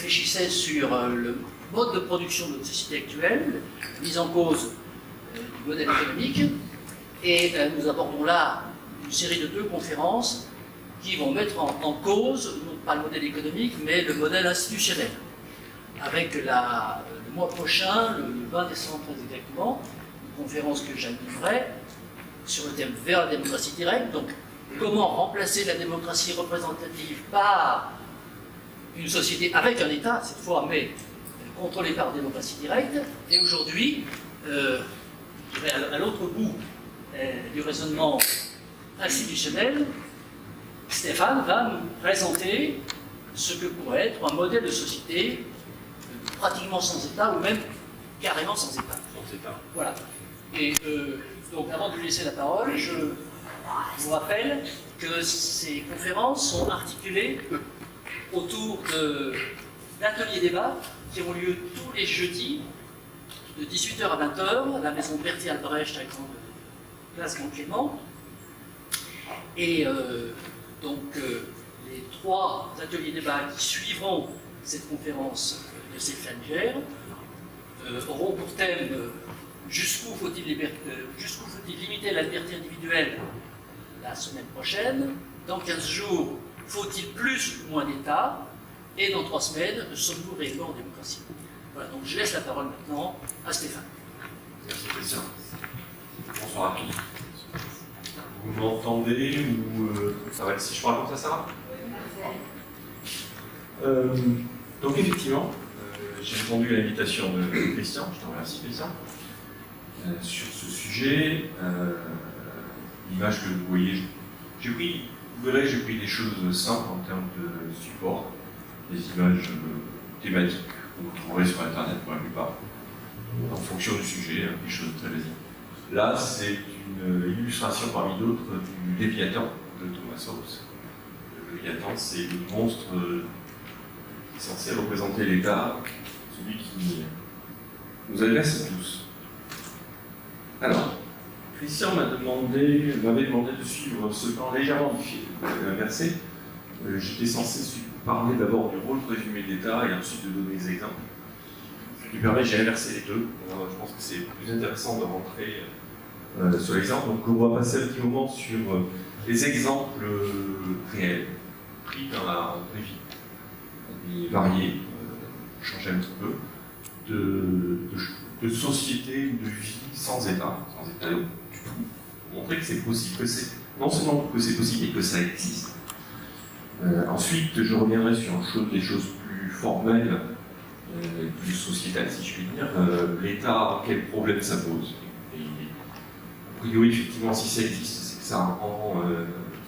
réfléchissait sur le mode de production de notre société actuelle, la mise en cause du modèle économique, et nous abordons là une série de 2 conférences qui vont mettre en cause, non pas le modèle économique, mais le modèle institutionnel. Avec le mois prochain, le 20 décembre très exactement, une conférence que j'animerai sur le thème vers la démocratie directe, donc comment remplacer la démocratie représentative par une société avec un État, cette fois, mais contrôlée par la démocratie directe. Et aujourd'hui, à l'autre bout du raisonnement institutionnel, Stéphane va nous présenter ce que pourrait être un modèle de société pratiquement sans État ou même carrément sans État. Sans État. Voilà. Et donc, avant de lui laisser la parole, je vous rappelle que ces conférences sont articulées autour d'ateliers débats qui ont lieu tous les jeudis de 18h à 20h à la maison Berthier-Albrecht à grande place Grand Clément. Et les 3 ateliers débats qui suivront cette conférence de Stéphane Gère auront pour thème jusqu'où faut-il limiter la liberté individuelle la semaine prochaine, dans 15 jours, faut-il plus ou moins d'État, et dans 3 semaines, sommes-nous réellement en démocratie? Voilà, donc je laisse la parole maintenant à Stéphane. Merci Christian. Bonsoir à tous. Vous m'entendez ou ça va être si je parle comme ça va? Donc effectivement, j'ai entendu l'invitation de Christian, je te remercie Christian, sur ce sujet. L'image que vous voyez, vous verrez, j'ai pris des choses simples en termes de support, des images thématiques que vous trouverez sur Internet pour la plupart, en fonction du sujet, des choses très basiques. Là, c'est une illustration parmi d'autres du Léviathan de Thomas Hobbes. Le Léviathan, c'est le monstre qui est censé représenter l'État, celui qui nous agresse à tous. Alors, Christian m'avait demandé de suivre ce plan légèrement inversé. J'étais censé parler d'abord du rôle présumé de l'État et ensuite de donner des exemples. Ce qui permet, j'ai inversé les deux. Je pense que c'est plus intéressant de rentrer sur l'exemple. Donc on va passer un petit moment sur les exemples réels, pris dans la vraie vie, et variés, changer un petit peu, de société ou de vie sans État du tout, pour montrer que c'est possible, que c'est non seulement que c'est possible et que ça existe. Ensuite, je reviendrai sur des choses plus formelles, plus sociétales, si je puis dire. L'État, quel problème ça pose? Et, a priori, effectivement, si ça existe, c'est que ça répond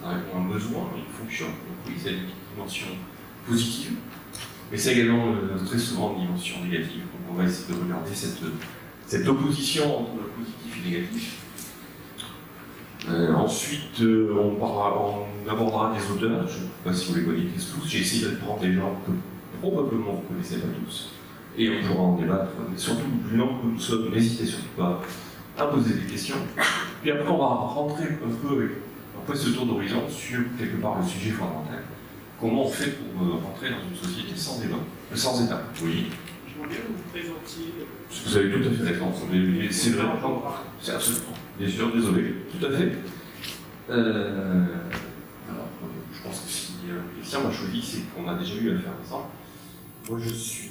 à un besoin, une fonction. Donc oui, c'est une dimension positive, mais c'est également très souvent une dimension négative. Donc on va essayer de regarder cette opposition entre le positif et le négatif. Ensuite, on abordera des auteurs, je ne sais pas si vous les connaissez tous, j'ai essayé de prendre des gens que probablement vous ne connaissez pas tous, et on pourra en débattre, mais surtout, plus nombreux que nous sommes, n'hésitez surtout pas à poser des questions. Puis après, on va rentrer un peu, après ce tour d'horizon, sur quelque part le sujet fondamental. Comment on fait pour rentrer dans une société sans débat, sans État? Oui. J'aimerais bien que vous présentiez. Vous avez tout à fait raison, mais c'est vrai, c'est absolument. Bien sûr, désolé, tout à fait. Alors, je pense que si Christian m'a choisi, c'est qu'on a déjà eu à faire ensemble. Moi, je suis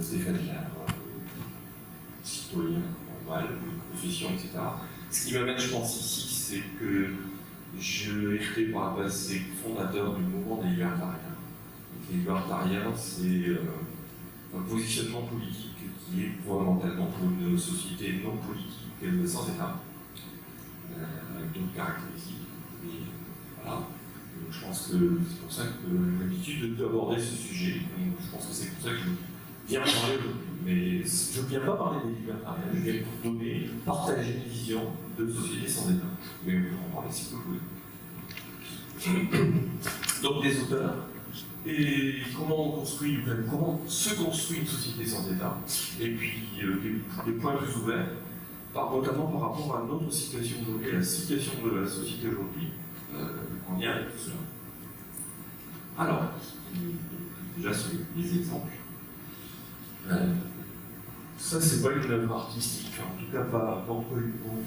Stéphane Gère, citoyen normal, profession, etc. Ce qui m'amène, je pense, ici, c'est que je été par le passé fondateur du mouvement des libertariens. Les libertariens, c'est un positionnement politique qui est fondamentalement pour une société non politique sans État, avec d'autres caractéristiques. Mais voilà. Donc, je pense que c'est pour ça que j'ai l'habitude d'aborder ce sujet. Donc, je pense que c'est pour ça que je viens parler aujourd'hui. Mais je ne viens pas parler des libertariens, je viens pour donner, partager une vision de société sans État. Mais on va en parler si vous voulez. Donc des auteurs. Et comment se construit une société sans État? Et puis des points plus ouverts, notamment par rapport à notre situation aujourd'hui, à la situation de la société aujourd'hui, en lien avec tout cela. Alors, déjà sur les exemples, Ça, c'est pas une œuvre artistique, enfin, en tout cas pas on peut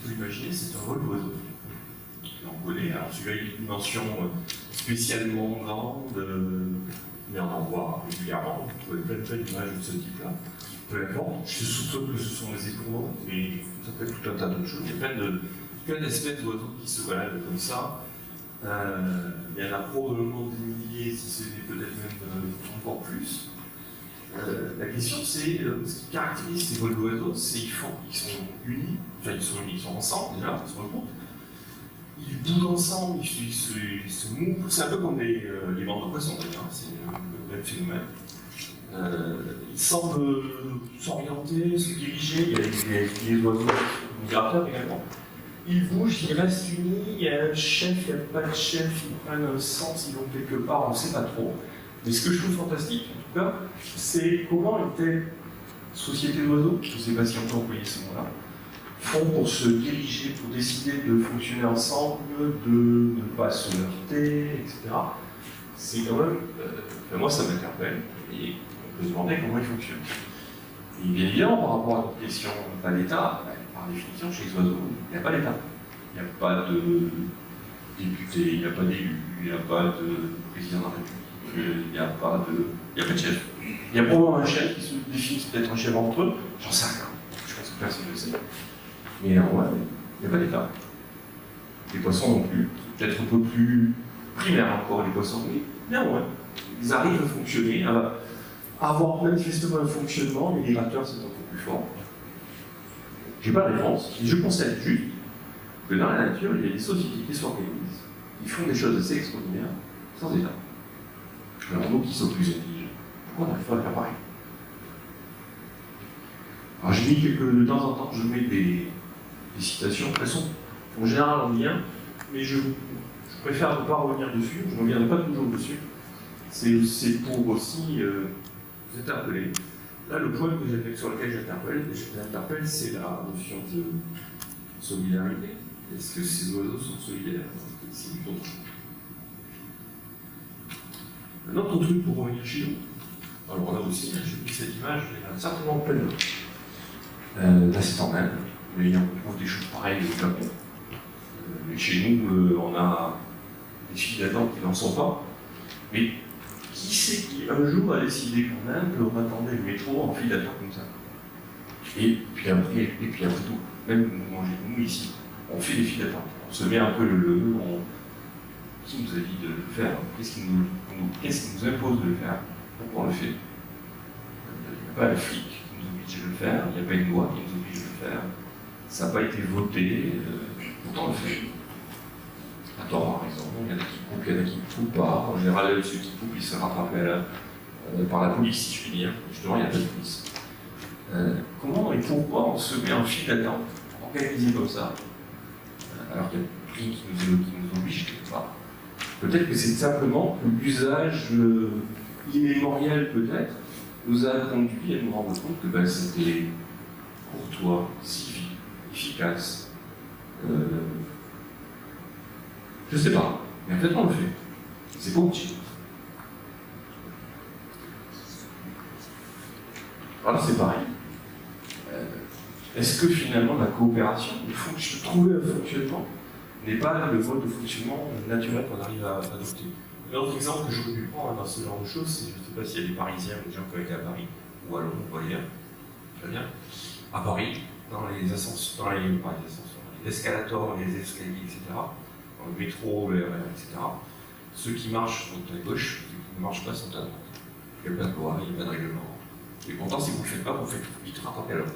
l'imaginer, c'est un vol d'oiseau. On connaît, alors celui-là il a une dimension spécialement grande, mais on en voit régulièrement, vous trouvez plein d'images de ce type-là. Peu importe, je soupçonne que ce sont des étourneaux, mais ça peut être tout un tas d'autres choses. Il y a plein d'espèces d'oiseaux qui se baladent comme ça. Il y en a probablement des milliers, si ce n'est peut-être même encore plus. La question c'est, ce qui caractérise ces vols d'oiseaux, c'est qu'ils sont unis, enfin ils sont ensemble déjà, ils se regroupent. Ils bougent ensemble, ils se mouvent, c'est un peu comme les bandes de poissons d'ailleurs, c'est le même phénomène. Ils semblent s'orienter, se diriger, il y a les oiseaux migrateurs également. Ils bougent, ils restent unis, il y a un chef, il n'y a pas de chef, ils prennent un sens, ils vont quelque part, on ne sait pas trop. Mais ce que je trouve fantastique, en tout cas, c'est comment une telle société d'oiseaux, je ne sais pas si on peut employer ce mot-là, font pour se diriger, pour décider de fonctionner ensemble, de ne pas se heurter, etc. C'est quand même, moi ça m'interpelle, et on peut se demander comment ils fonctionnent. Et bien évidemment, par rapport à notre question, pas l'État, par définition, chez les oiseaux, il n'y a pas d'État. Il n'y a pas de député, il n'y a pas d'élu, il n'y a pas de président de la République, il n'y a pas de chef. Il y a probablement un chef qui se définit peut-être un chef entre eux, j'en sais rien. Je pense que personne ne le sait. Mais ouais, il n'y a pas d'État. Les poissons non plus. Peut-être un peu plus primaire encore, les poissons, oui. Néanmoins, ils arrivent à fonctionner, à avoir manifestement un fonctionnement, les migrateurs c'est un peu plus fort. Je n'ai pas de réponse, je constate juste que dans la nature, il y a des sociétés qui s'organisent, qui font des choses assez extraordinaires, sans État. Alors nous qui sommes plus intelligents, pourquoi on n'arrive pas à faire pareil? Alors j'ai mis de temps en temps, je mets des citations, elles sont en général en lien, mais je préfère ne pas revenir dessus, je ne reviendrai pas toujours dessus. C'est pour aussi vous interpeller. Là, le point sur lequel j'interpelle, c'est la notion de solidarité. Est-ce que ces oiseaux sont solidaires? C'est du tout. Un autre truc pour revenir chez nous. Alors là aussi, j'ai pris cette image, il y en a certainement plein d'autres. Là, c'est en Inde, mais on trouve des choses pareilles au Japon. Mais chez nous, on a des files d'attente qui n'en sont pas. Mais qui c'est qui, un jour, a décidé qu'en Inde, on attendait le métro en file d'attente comme ça? Et puis après tout, même nous ici, on fait des files d'attente. On se met un peu qui nous a dit de le faire? Qu'est-ce qui nous impose de le faire? Pourquoi on le fait? Il n'y a pas le flic qui nous oblige de le faire, il n'y a pas une loi qui nous oblige de le faire. Ça n'a pas été voté, pourtant on le fait. À tort, à raison, il y en a qui coupent, il y en a qui ne coupent pas. En général, ceux qui coupent, ils se rattrapent par la police, si je puis dire. Justement, il n'y a pas de police. Comment et pourquoi on se met en file d'attente, organisé comme ça, alors qu'il y a des prix qui nous obligent quelque part? Peut-être que c'est simplement que l'usage immémorial, peut-être, nous a conduit à nous rendre compte que c'était courtois, civil, efficace. Je ne sais pas, mais en fait on le fait. C'est pas utile. Alors c'est pareil. Est-ce que finalement la coopération, trouver un fonctionnement, n'est pas le mode de fonctionnement naturel qu'on arrive à adopter? Un autre exemple que j'aurais pu prendre dans ce genre de choses, c'est, je ne sais pas s'il y a des Parisiens, des gens qui ont été à Paris, ou à Londres, ou ailleurs, très bien, à Paris, dans les ascenseurs, les escalators, les escaliers, etc., dans le métro, le RER, etc., ceux qui marchent sont à gauche, ceux qui ne marchent pas sont à droite. Il n'y a pas de loi, il n'y a pas de règlement. Et pourtant, si vous ne le faites pas, vous faites vite rattraper à l'autre.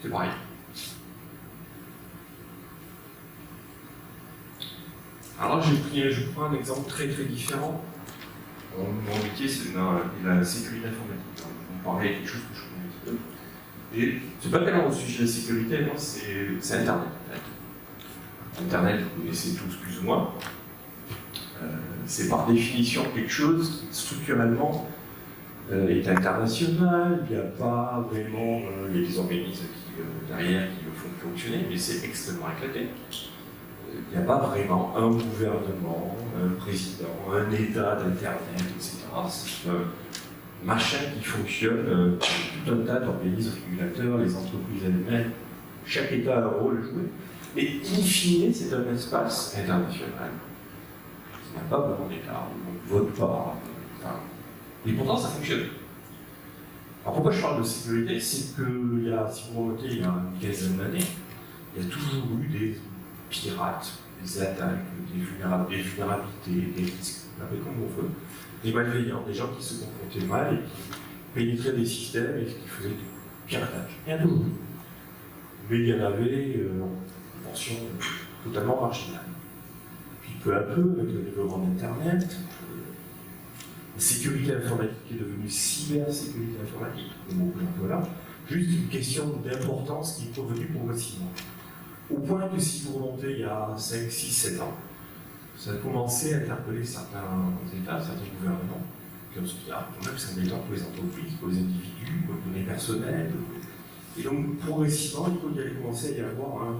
C'est pareil. Alors là, je prends un exemple très très différent. Mon métier, c'est la sécurité informatique. On parlait de quelque chose que je connais. Et c'est pas tellement au sujet de la sécurité, non, c'est Internet. Internet, vous connaissez tous plus ou moins. C'est par définition quelque chose qui structurellement est international. Il n'y a pas vraiment, il y a des organismes derrière qui le font fonctionner, mais c'est extrêmement éclaté. Il n'y a pas vraiment un gouvernement, un président, un État d'Internet, etc. machin qui fonctionne, tout un tas d'organismes régulateurs, les entreprises elles-mêmes, chaque État a un rôle à jouer. Mais in fine, c'est un espace international qui n'a pas vraiment d'État, on ne vote pas. Enfin, et pourtant, ça fonctionne. Alors pourquoi je parle de sécurité? C'est que, si vous remontez il y a une quinzaine d'années, il y a toujours eu des pirates, des attaques, des vulnérabilités, des risques, comme on veut, des malveillants, des gens qui se comportaient mal et qui pénétraient des systèmes et qui faisaient du piratage. Rien de nouveau. Mais il y en avait en portion totalement marginale. Puis peu à peu, avec le développement d'Internet, la sécurité informatique est devenue cybersécurité informatique, voilà, juste une question d'importance qui est revenue progressivement. Au point que si vous remontez il y a 5, 6, 7 ans, ça a commencé à interpeller certains États, certains gouvernements, qui ont dit quand même c'est embêtant pour les entreprises, pour les individus, pour les données personnelles. Et donc progressivement, il y allait commencer à y avoir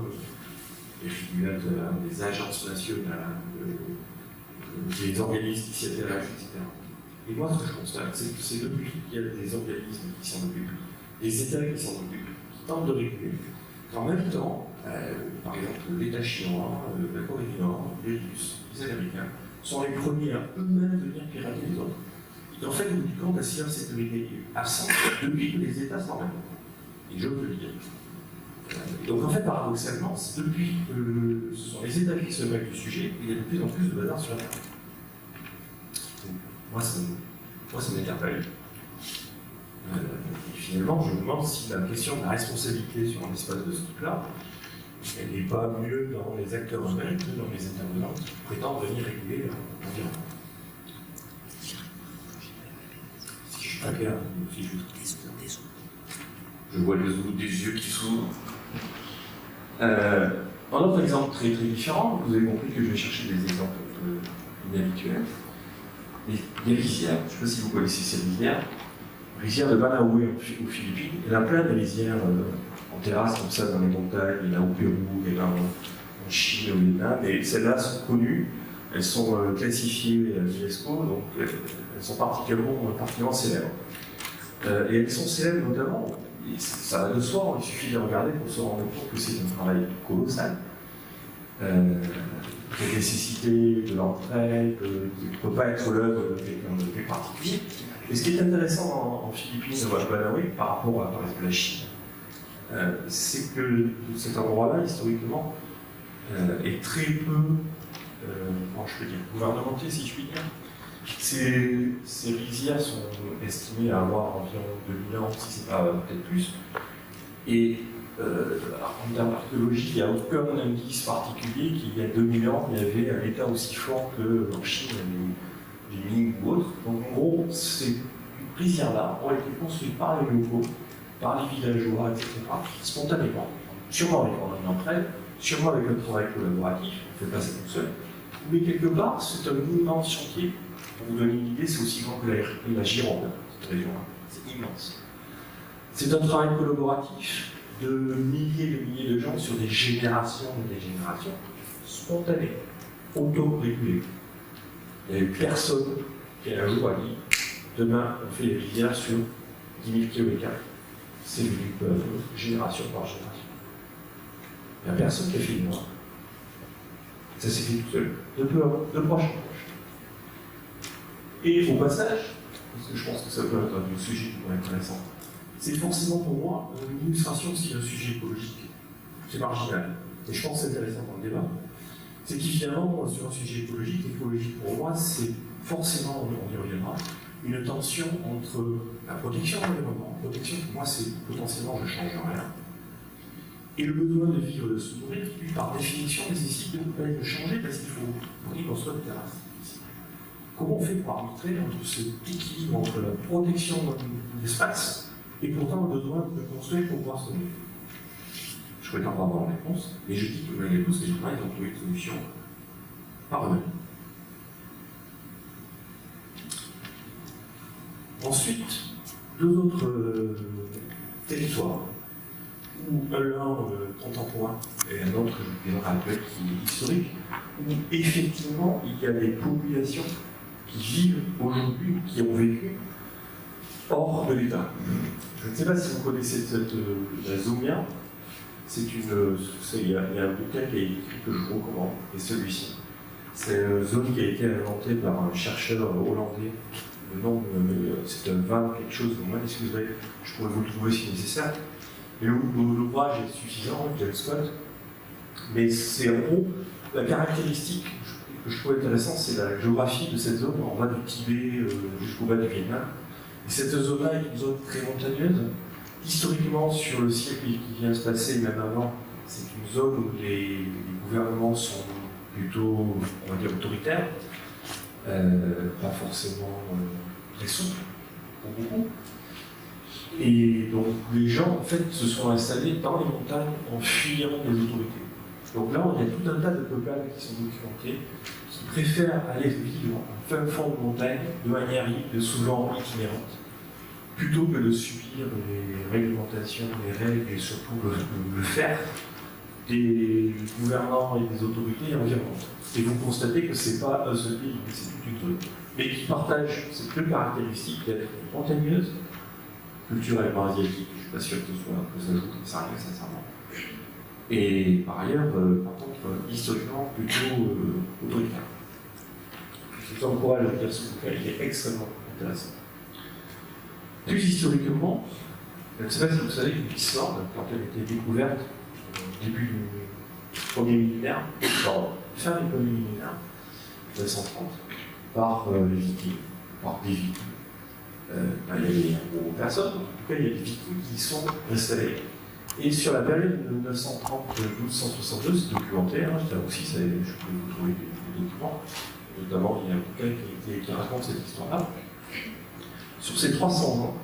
des régulateurs, des agences nationales, des organismes qui s'y intéressent, etc. Et moi, ce que je constate, c'est que c'est depuis qu'il y a des organismes qui s'en occupent, des États qui s'en occupent, qui tentent de réguler, qu'en même temps, par exemple, l'État chinois, la Corée du Nord, les Russes, les Américains, sont les premiers à eux-mêmes venir pirater les autres. Et en fait, au bout du compte, la cybersécurité est absente depuis que les États s'en rendent compte. Et je peux le dire. Donc en fait, paradoxalement, depuis que ce sont les États qui se mêlent du sujet, il y a de plus en plus de bazar sur Internet. Moi, ça m'interpelle. Et finalement, je me demande si la question de la responsabilité sur un espace de ce type-là, elle n'est pas mieux dans les acteurs eux-mêmes que dans les intervenants qui prétendent venir réguler l'environnement. Si je suis pas clair, si je vois des yeux qui s'ouvrent. Un autre exemple très très différent, vous avez compris que je vais chercher des exemples un peu inhabituels. Les rizières, je ne sais pas si vous connaissez ces rizières. Rizière de Banaoué aux Philippines, il y en a plein de rizières en terrasse comme ça dans les montagnes, il y en a au Pérou, il y en a en Chine, au Vietnam, et celles-là sont connues, elles sont classifiées à l'UNESCO, donc elles sont particulièrement célèbres. Et elles sont célèbres notamment, et ça va de soi, il suffit de les regarder pour se rendre compte que c'est un travail colossal. La nécessité de l'entraide, qui ne peut pas être l'œuvre de quelqu'un de particulier. Et ce qui est intéressant en Philippines, à Banaoué, par rapport à par exemple la Chine, c'est que cet endroit-là, historiquement, est très peu, comment je peux dire, gouvernementé, si je puis dire. Ces rizières sont estimées à avoir environ 2000 ans, si ce n'est pas peut-être plus. Et en termes d'archéologie, il n'y a aucun indice particulier qu'il y a 2000 ans, il y avait un état aussi fort qu'en Chine, les mines ou autres. Donc en gros, ces rizières-là ont été construites par les locaux, par les villageois, etc., spontanément. Sûrement avec un entraide, sûrement avec un travail collaboratif, on ne fait pas ça tout seul. Mais quelque part, c'est un immense chantier. Pour vous donner une idée, c'est aussi grand que la Gironde, cette région-là. C'est immense. C'est un travail collaboratif de milliers de gens sur des générations et des générations, spontanées, auto-régulées. Il n'y avait personne qui a un jour a dit demain on fait des rizières sur 10 000 km. C'est venu génération par génération. Il n'y a personne qui a fait une loi. Ça s'est fait tout seul, de proche en proche. Et au passage, parce que je pense que ça peut être un sujet qui pourrait être intéressant, c'est forcément pour moi une illustration aussi d'un sujet écologique. C'est marginal. Et je pense que c'est intéressant dans le débat. C'est qu'évidemment, sur un sujet écologique, l'écologie pour moi, c'est forcément, on y reviendra, une tension entre la protection de l'environnement. La protection, pour moi, c'est potentiellement je ne change rien. Et le besoin de vivre, de se nourrir, qui, lui, par définition, nécessite de changer parce qu'il faut y construire des terrasses. Comment on fait pour arbitrer entre cet équilibre entre la protection de l'espace et pourtant le besoin de construire pour pouvoir se nourrir? Je prétends pas avoir la réponse, mais je dis que malgré tout, ces gens-là, ils ont trouvé une solution par eux-mêmes. Ensuite, deux autres territoires, où l'un contemporain et un autre, je dirais, actuel, qui est historique, où effectivement il y a des populations qui vivent aujourd'hui, qui ont vécu hors de l'État. Je ne sais pas si vous connaissez la Zoomia. Il y a un bouquin qui est écrit que je vous recommande, et celui-ci. C'est une zone qui a été inventée par un chercheur hollandais. Le nom, c'est un 20 quelque chose, donc moi, excusez, je pourrais vous le trouver si nécessaire. Et l'ouvrage est suffisant, James Scott. Mais c'est en gros, la caractéristique que je trouve intéressante, c'est la géographie de cette zone. On va du Tibet jusqu'au bas du Vietnam. Et cette zone-là est une zone très montagneuse. Historiquement, sur le siècle qui vient de se passer, même avant, c'est une zone où les gouvernements sont plutôt, on va dire, autoritaires, pas forcément très souples, pour beaucoup. Et donc les gens, en fait, se sont installés dans les montagnes en fuyant les autorités. Donc là, il y a tout un tas de peuples qui sont documentés, qui préfèrent aller vivre en fin fond de montagne, de manière souvent itinérante, plutôt que de subir les réglementations, les règles et surtout le faire des gouvernants et des autorités environnantes. Et vous constatez que ce n'est pas un seul pays, c'est toute une zone, mais qui partagent ces deux caractéristiques d'être montagneuse, culturellement asiatique, je ne suis pas sûr que ça joue comme ça, sincèrement. Et par ailleurs, par contre, historiquement plutôt autoritaire. Je vous encourage à lire ce bouquin, il est extrêmement intéressant. Plus historiquement, je ne sais pas si vous savez que l'Islande, quand elle a été découverte au début du premier millénaire, fin du premier millénaire, 1930, par les Vikings, par des Vikings. Il y avait personne, en tout cas il y a des Vikings qui y sont installés. Et sur la période de 1930-1262, c'est documenté, hein, là aussi je peux vous trouver des documents, notamment il y a un bouquin qui raconte cette histoire-là. Sur ces 300 ans,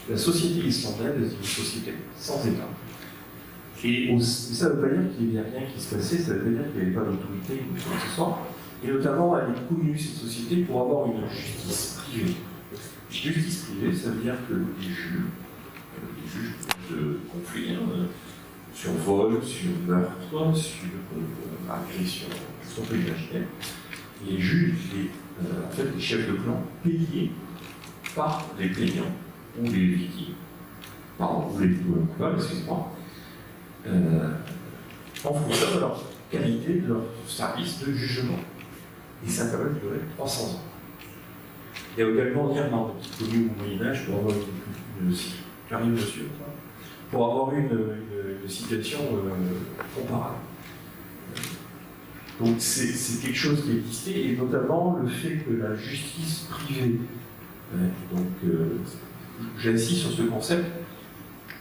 la société islandaise est une société sans État. Et ça ne veut pas dire qu'il n'y avait rien qui se passait, ça ne veut pas dire qu'il n'y avait pas d'autorité ou quoi que ce soit. Et notamment, elle est connue, cette société, pour avoir une justice privée. Justice privée, ça veut dire que les juges de conflits, sur vol, sur meurtre, sur agression, ce qu'on peut imaginer, les juges, en fait, les chefs de clan payés par les plaignants ou les victimes, ou les coupables, excusez-moi, en fonction de leur qualité, de leur service de jugement. Et ça a quand même duré 300 ans. Il y a également l'Irlande, qui est connue au Moyen-Âge pour avoir une situation comparable. Donc c'est quelque chose qui existait, et notamment le fait que la justice privée, j'insiste sur ce concept,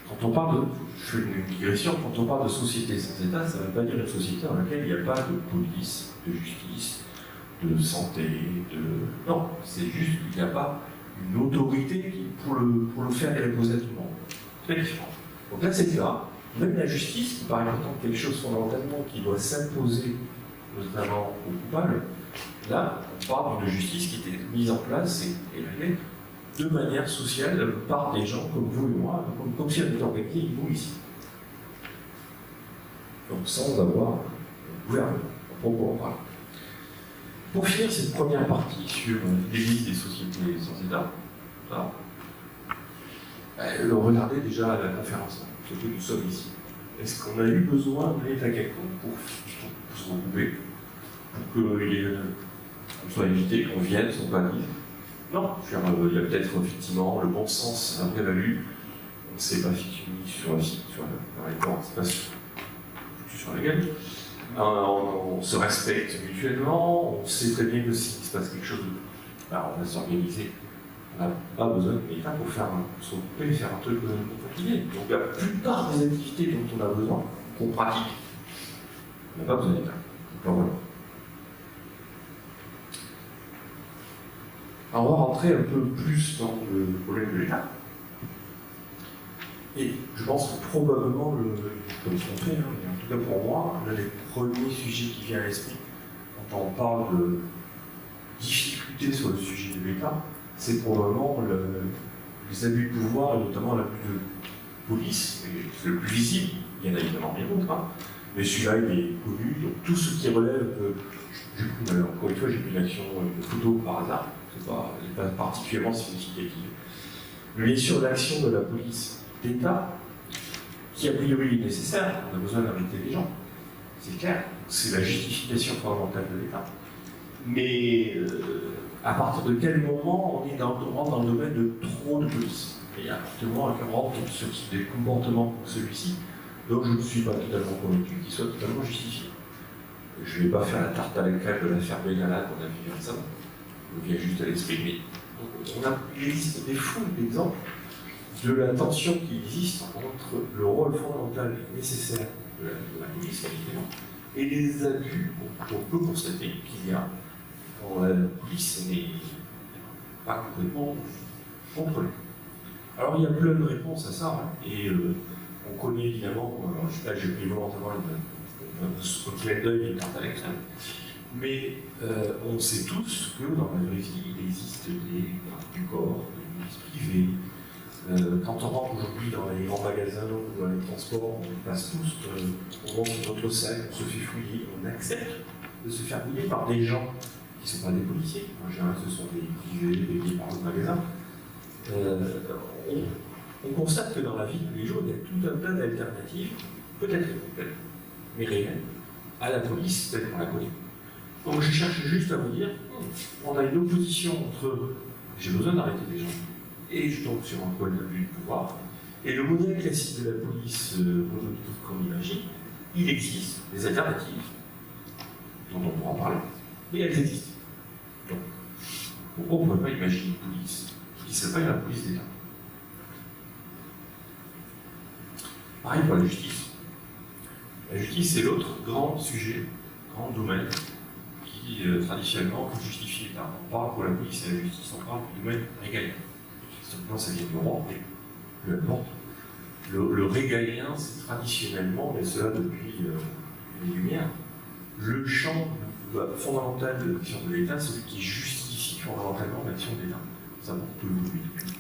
quand on parle je fais une digression, quand on parle de société sans État, ça ne veut pas dire une société dans laquelle il n'y a pas de police, de justice, de santé, non, c'est juste qu'il n'y a pas une autorité pour le faire imposer à tout le monde. Très différent. Donc là, c'est le cas. Même la justice, qui paraît pourtant quelque chose fondamentalement qui doit s'imposer, notamment aux coupables, là, on parle d'une justice qui était mise en place et réglée de manière sociale par des gens comme vous et moi, comme si elle était organisée, nous ici. Donc sans avoir un gouvernement, proprement parler. Pour finir cette première partie sur l'Église des sociétés sans État, regardez déjà la conférence, ce que nous sommes ici. Est-ce qu'on a eu besoin de l'État quelconque pour se regrouper, pour qu'on soit invité, qu'on vienne, qu'on valide? Non, il y a peut-être effectivement le bon sens a prévalu. On ne s'est pas fini sur la réponse, c'est pas sur la gueule. On se respecte mutuellement, on sait très bien que s'il se passe quelque chose, on va s'organiser. On n'a pas besoin de l'État pour se regrouper et faire un truc particulier. Donc la plupart des activités dont on a besoin, qu'on pratique, on n'a pas besoin d'État. Donc voilà. Alors, on va rentrer un peu plus dans le problème de l'État. Et je pense que probablement, comme ce qu'on fait, en tout cas pour moi, l'un des premiers sujets qui vient à l'esprit quand on parle de difficultés sur le sujet de l'État, c'est probablement les abus de pouvoir, et notamment l'abus de police. C'est le plus visible, il y en a évidemment bien d'autres, mais celui-là il est connu, donc tout ce qui relève, encore une fois j'ai pris l'action de photo par hasard, c'est pas particulièrement significative. Mais bien sûr, l'action de la police d'État, qui a priori est nécessaire, on a besoin d'arrêter les gens, c'est clair, c'est la justification fondamentale de l'État. Mais à partir de quel moment on est dans le domaine de trop de police? Et à partir du moment où on rentre sur des comportements comme celui-ci, donc je ne suis pas totalement convaincu qu'il soit totalement justifié. Je ne vais pas faire la tarte à la crème de l'affaire Benalla qu'on a vu récemment. Je viens juste à l'exprimer. Il existe des foules d'exemples de la tension qui existe entre le rôle fondamental et nécessaire de la police, évidemment, et les abus qu'on peut constater qu'il y a quand la police n'est pas complètement contrôlée. Alors il y a plein de réponses à ça, hein, et on connaît évidemment, là j'ai pris volontairement un clin d'œil une tarte à la crème, mais on sait tous que dans la vraie vie, il existe des gardes du corps, des milices privées. Quand on rentre aujourd'hui dans les grands magasins ou dans les transports, on passe tous, on monte sur notre sac, on se fait fouiller, on accepte de se faire fouiller par des gens qui ne sont pas des policiers. En général, ce sont des privés, payés par le magasin. On constate que dans la vie de tous les jours, il y a tout un tas d'alternatives, peut-être complètes, mais réelles, à la police telle qu'on la connaît. Donc je cherche juste à vous dire, on a une opposition entre j'ai besoin d'arrêter les gens et je tombe sur un point de vue du pouvoir. Et le modèle classique de la police monolithique qu'on imagine, il existe, des alternatives, dont on pourra en parler, mais elles existent. Donc, pourquoi on ne pourrait pas imaginer une police qui s'appelle la police d'État? Pareil pour la justice. La justice, c'est l'autre grand sujet, grand domaine qui, traditionnellement, justifie l'État. On parle pour la police et la justice, on parle du domaine régalien. Simplement, ça vient de l'Europe, mais peu importe. Le régalien, c'est traditionnellement, mais cela depuis les Lumières, le champ fondamental de l'action de l'État, celui qui justifie fondamentalement l'action de l'État. Ça peut évoluer depuis.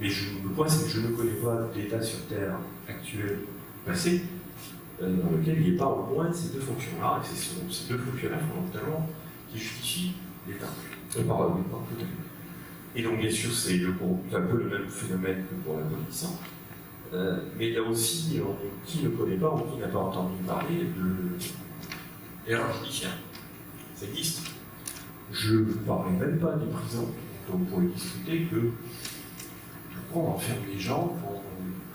Mais le point, c'est que je ne connais pas d'État sur Terre actuel, passé, dans lequel il n'y ait pas au moins ces deux fonctions-là, et c'est ces deux fonctions-là fondamentalement qui justifient l'État. Et donc, bien sûr, c'est un peu le même phénomène que pour la police. Mais là aussi, qui ne connaît pas ou qui n'a pas entendu parler de l'erreur judiciaire? Ça existe. Je ne vous parlerai même pas des prisons dont on pourrait discuter que pourquoi on enferme les gens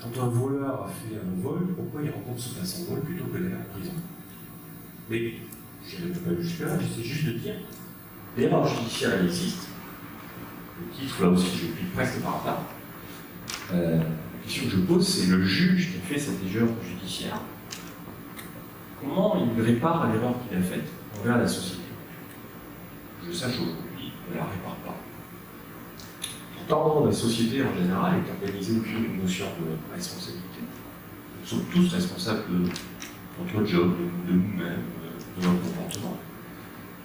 quand un voleur a fait un vol, pourquoi il rencontre ce face en vol plutôt que d'aller en prison? Mais je n'irai pas jusque-là, j'essaie juste de dire l'erreur judiciaire elle existe. Le titre, là aussi, je pris presque par hasard. La question que je pose, c'est le juge qui a fait cette erreur judiciaire. Comment il répare l'erreur qu'il a faite envers la société? Je sache aujourd'hui, on ne la répare pas. Pourtant, la société en général est organisée autour d'une notion de responsabilité. Nous sommes tous responsables de notre job, de nous-mêmes, de notre comportement.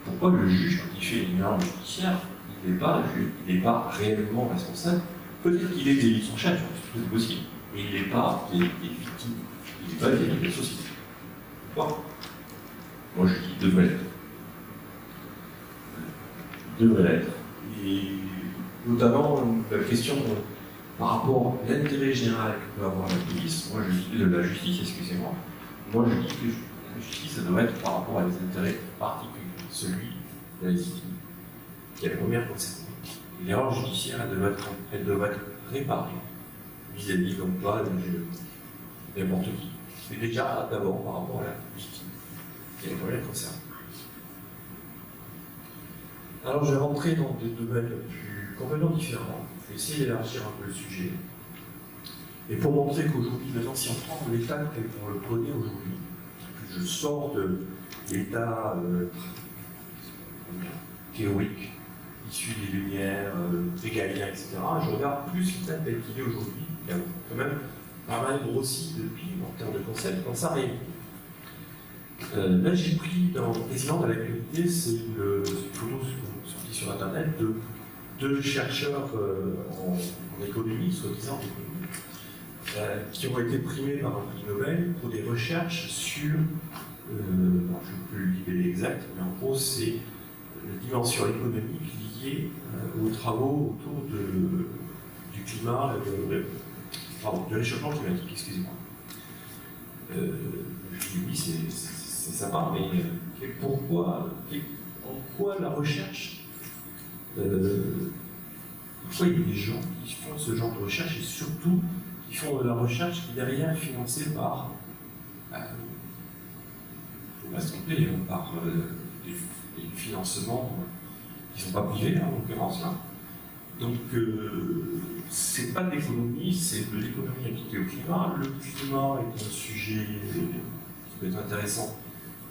Pourquoi le juge, quand il fait une erreur judiciaire, il n'est pas réellement responsable? Peut-être qu'il est des son chef, c'est possible, mais il n'est pas des victimes, il n'est pas des sociétés. Pourquoi? Moi je dis devrait l'être. Devrait l'être. Et notamment la question par rapport à l'intérêt général que peut avoir la police, moi je dis de la justice, excusez-moi, moi je dis que la justice ça devrait être par rapport à des intérêts particuliers, celui de la légitimité, qui est la première conséquence. L'erreur judiciaire, elle devrait être réparée vis-à-vis donc pas de n'importe qui. Mais déjà d'abord par rapport à la victime, qui est la première concernée. Alors je vais rentrer dans des domaines complètement différents. Je vais essayer d'élargir un peu le sujet. Et pour montrer qu'aujourd'hui, maintenant, si on prend l'État tel qu'on le connaît aujourd'hui, que je sors de l'État théorique, issu des Lumières, régalien, etc., je regarde plus l'État tel qu'il est aujourd'hui. Il a quand même pas mal grossi depuis en termes de concept dans sa réalité. Là, j'ai pris quasiment dans l'actualité, c'est une photo sortie sur Internet de deux chercheurs en économie, soi-disant économie, qui ont été primés par un prix Nobel pour des recherches sur, je ne sais plus le libellé exact, mais en gros, c'est la dimension économique liée aux travaux autour du climat, du réchauffement climatique, excusez-moi. Je dis oui, c'est sympa, mais en quoi la recherche, pourquoi il y a des gens qui font ce genre de recherche et surtout qui font de la recherche qui derrière est financée par, faut pas se tromper, par des financements qui ne sont pas privés, en l'occurrence là. Donc, c'est pas de l'économie, c'est de l'économie appliquée au climat. Le climat est un sujet qui peut être intéressant,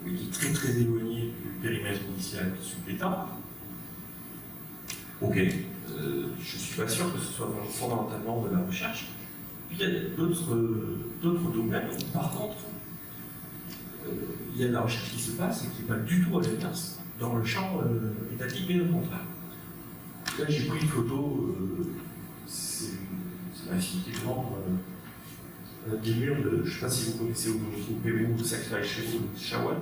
mais qui est très très éloigné du périmètre initial de l'État. Ok, je ne suis pas sûr que ce soit fondamentalement de la recherche. Puis il y a d'autres domaines où, par contre, il y a de la recherche qui se passe et qui n'est pas du tout à l'inverse dans le champ étatique, mais au contraire. Là, j'ai pris une photo, c'est effectivement des murs de, je ne sais pas si vous connaissez au Pérou, de Saksai Chawan.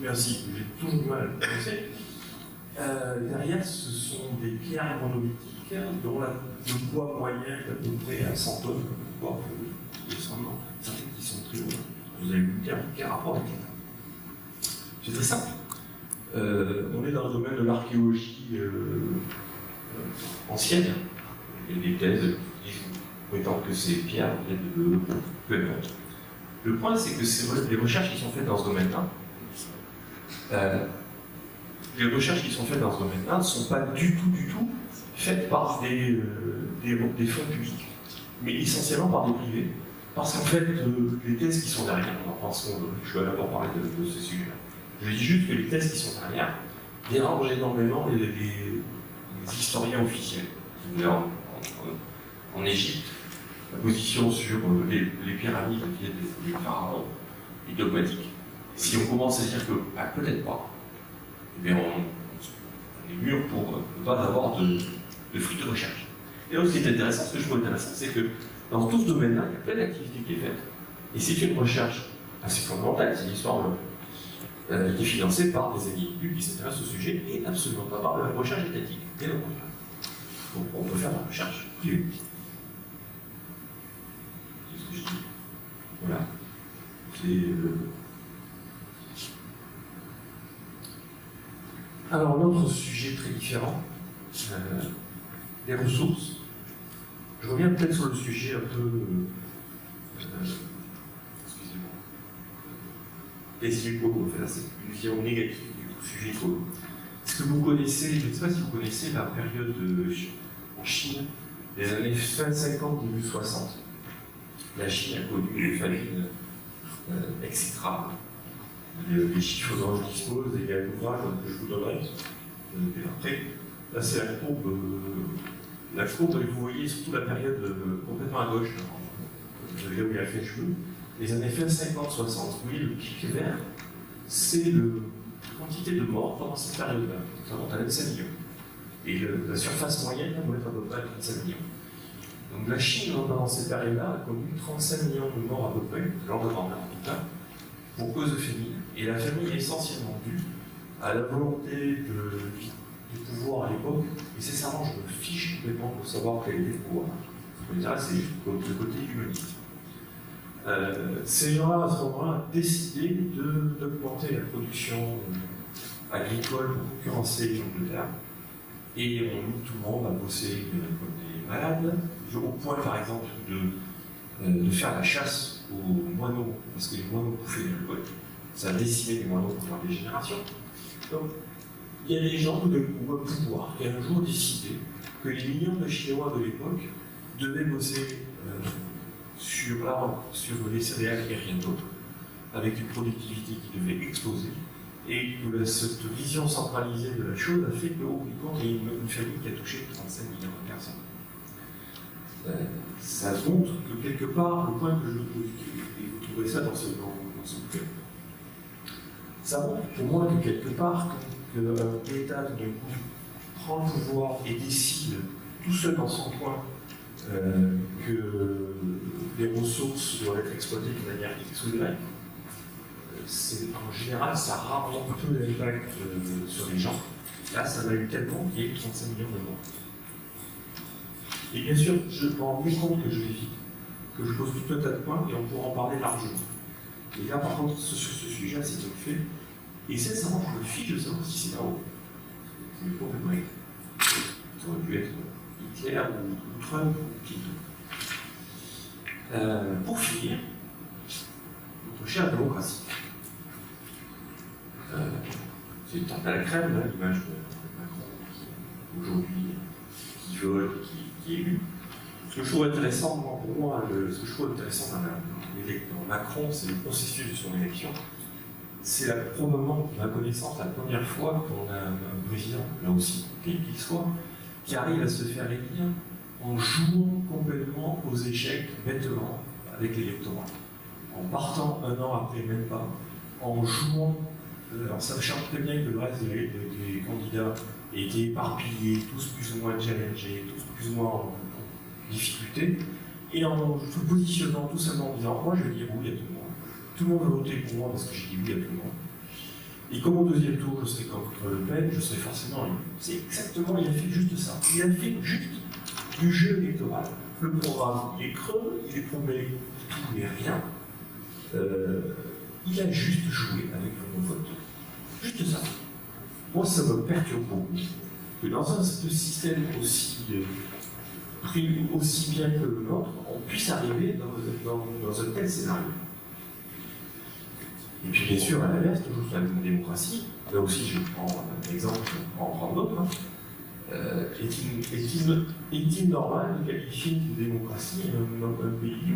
Merci, j'ai toujours du mal à le prononcer. Derrière, ce sont des pierres monolithiques dont le poids moyen est à peu près à 100 tonnes. Certaines qui sont très hautes. Vous allez me dire quel rapport avec ça. C'est très simple. On est dans le domaine de l'archéologie ancienne. Il y a des thèses prétendent que ces pierres viennent de peu importe. Le point, c'est que les recherches qui sont faites dans ce domaine-là, ne sont pas du tout faites par des fonds publics, mais essentiellement par des privés. Parce qu'en fait, les thèses qui sont derrière, je vais d'abord parler de ce sujet-là. Je dis juste que les thèses qui sont derrière dérangent énormément les historiens officiels. En Égypte, la position sur les pyramides des pharaons est dogmatique. Si on commence à dire que peut-être pas, eh bien on est mûr pour ne pas avoir de fruits de recherche. Et donc ce qui est intéressant, ce que je trouve intéressant, c'est que dans tout ce domaine-là, il y a plein d'activités qui est faite. Et c'est une recherche assez fondamentale, c'est l'histoire qui est financée par des individus qui s'intéressent au sujet et absolument pas par la recherche étatique. Et donc, on peut faire de la recherche privée. C'est ce que je dis. Voilà. Alors, l'autre sujet très différent, les ressources. Je reviens peut-être sur le sujet un peu. Excusez-moi. Les écolos, en fait, c'est une vision négative du sujet écolo. Est-ce que vous connaissez, je ne sais pas si vous connaissez la période en Chine, des années fin 50, début 60. La Chine a connu des famines exécrables. Les chiffres dont je dispose, et il y a l'ouvrage que je vous donnerai. Et après, là c'est la courbe. La courbe, vous voyez surtout la période complètement à gauche, là où il y a fait cheveux. Les années fin 50-60, vous voyez le pic vert, c'est la quantité de morts pendant cette période-là. Ça monte à 25 millions. Et la surface moyenne doit être à peu près à 35 millions. Donc la Chine, pendant cette période-là, a connu 35 millions de morts à peu près, lors de grandeur en tout cas, pour cause de famine. Et la famine est essentiellement due à la volonté du pouvoir à l'époque. Nécessairement, je me fiche complètement pour savoir quel était le pouvoir. Ce qui m'intéresse, c'est juste le côté humaniste. Ces gens-là, à ce moment-là, ont décidé d'augmenter la production agricole pour concurrencer l'Angleterre. Et on mis tout le monde à bosser comme des malades, au point, par exemple, de faire la chasse aux moineaux, parce que les moineaux bouffaient de l'alcool. Ça a décimé les moineaux pendant des générations. Donc, il y a des gens tout d'un coup, au pouvoir, qui un jour décidé que les millions de Chinois de l'époque devaient bosser sur les céréales et rien d'autre, avec une productivité qui devait exploser. Et que cette vision centralisée de la chose a fait qu'au bout du compte, il y a une famille qui a touché 35 millions de personnes. Ça montre que quelque part, le point que je trouve, et vous trouverez ça dans ce bouquin, ça montre pour moi que quelque part, quand un État tout d'un coup prend le pouvoir et décide tout seul dans son coin que les ressources doivent être exploitées de manière exclusive, en général, ça rend un peu l'impact sur les gens. Là, ça en a eu tellement qu'il y a eu 35 millions de morts. Et bien sûr, je me rends bien compte que je vais vite, que je pose tout un tas de points et on pourra en parler largement. Et là, par contre, sur ce sujet-là, c'est ce que je fais. Et sincèrement, je me fiche de savoir si c'est là-haut. C'est complètement écrit. Ça aurait pu être Hitler ou Trump ou qui. Pour finir, notre chère démocratie. C'est une tarte à la crème, là, l'image de Macron qui, aujourd'hui, qui vole, qui est élu. Ce que je trouve intéressant, pour moi, ce que je trouve intéressant dans Macron, c'est le processus de son élection. C'est probablement, à ma connaissance, la première fois qu'on a un président, là aussi, quel qu'il soit, qui arrive à se faire élire en jouant complètement aux échecs, bêtement, avec l'électorat. En partant un an après, même pas, en jouant, en sachant très bien que le reste des candidats étaient éparpillés, tous plus ou moins challengés, tous plus ou moins en difficulté, et en se positionnant tout simplement en disant moi je vais dire oui à tout le monde. Tout le monde va voter pour moi parce que j'ai dit oui à tout le monde. Et comme au deuxième tour je serai contre Le Pen, je serai forcément élu. C'est exactement, il a fait juste ça. Il a fait juste du jeu électoral. Le programme, il est creux, il est promet tout et rien. Il a juste joué avec le vote. Juste ça. Moi ça me perturbe beaucoup. Que dans un système aussi bien que le nôtre, on puisse arriver dans un tel scénario. Et puis bien sûr, à l'inverse, toujours sur la démocratie, là aussi je prends un exemple, on en prend d'autres, est-il normal de qualifier de démocratie un pays où,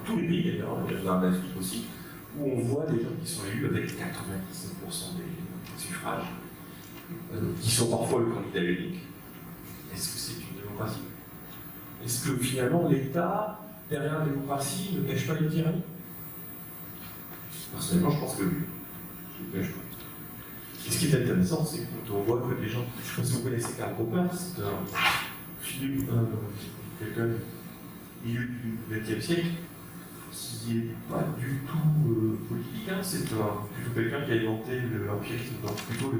tous les pays d'ailleurs, en Afrique aussi, où on voit des gens qui sont élus avec 99% des suffrages, qui sont parfois le candidat unique. Est-ce que c'est une démocratie? Est-ce que finalement l'État, derrière la démocratie, ne cache pas les tyrannies? Personnellement, je pense que oui. Je ne cache pas. Et ce qui est intéressant, c'est quand on voit que les gens, je ne sais pas si vous connaissez Karl Popper, c'est quelqu'un du milieu du XXe siècle, qui n'est pas du tout politique, hein. C'est plutôt quelqu'un qui a inventé l'empirisme, donc plutôt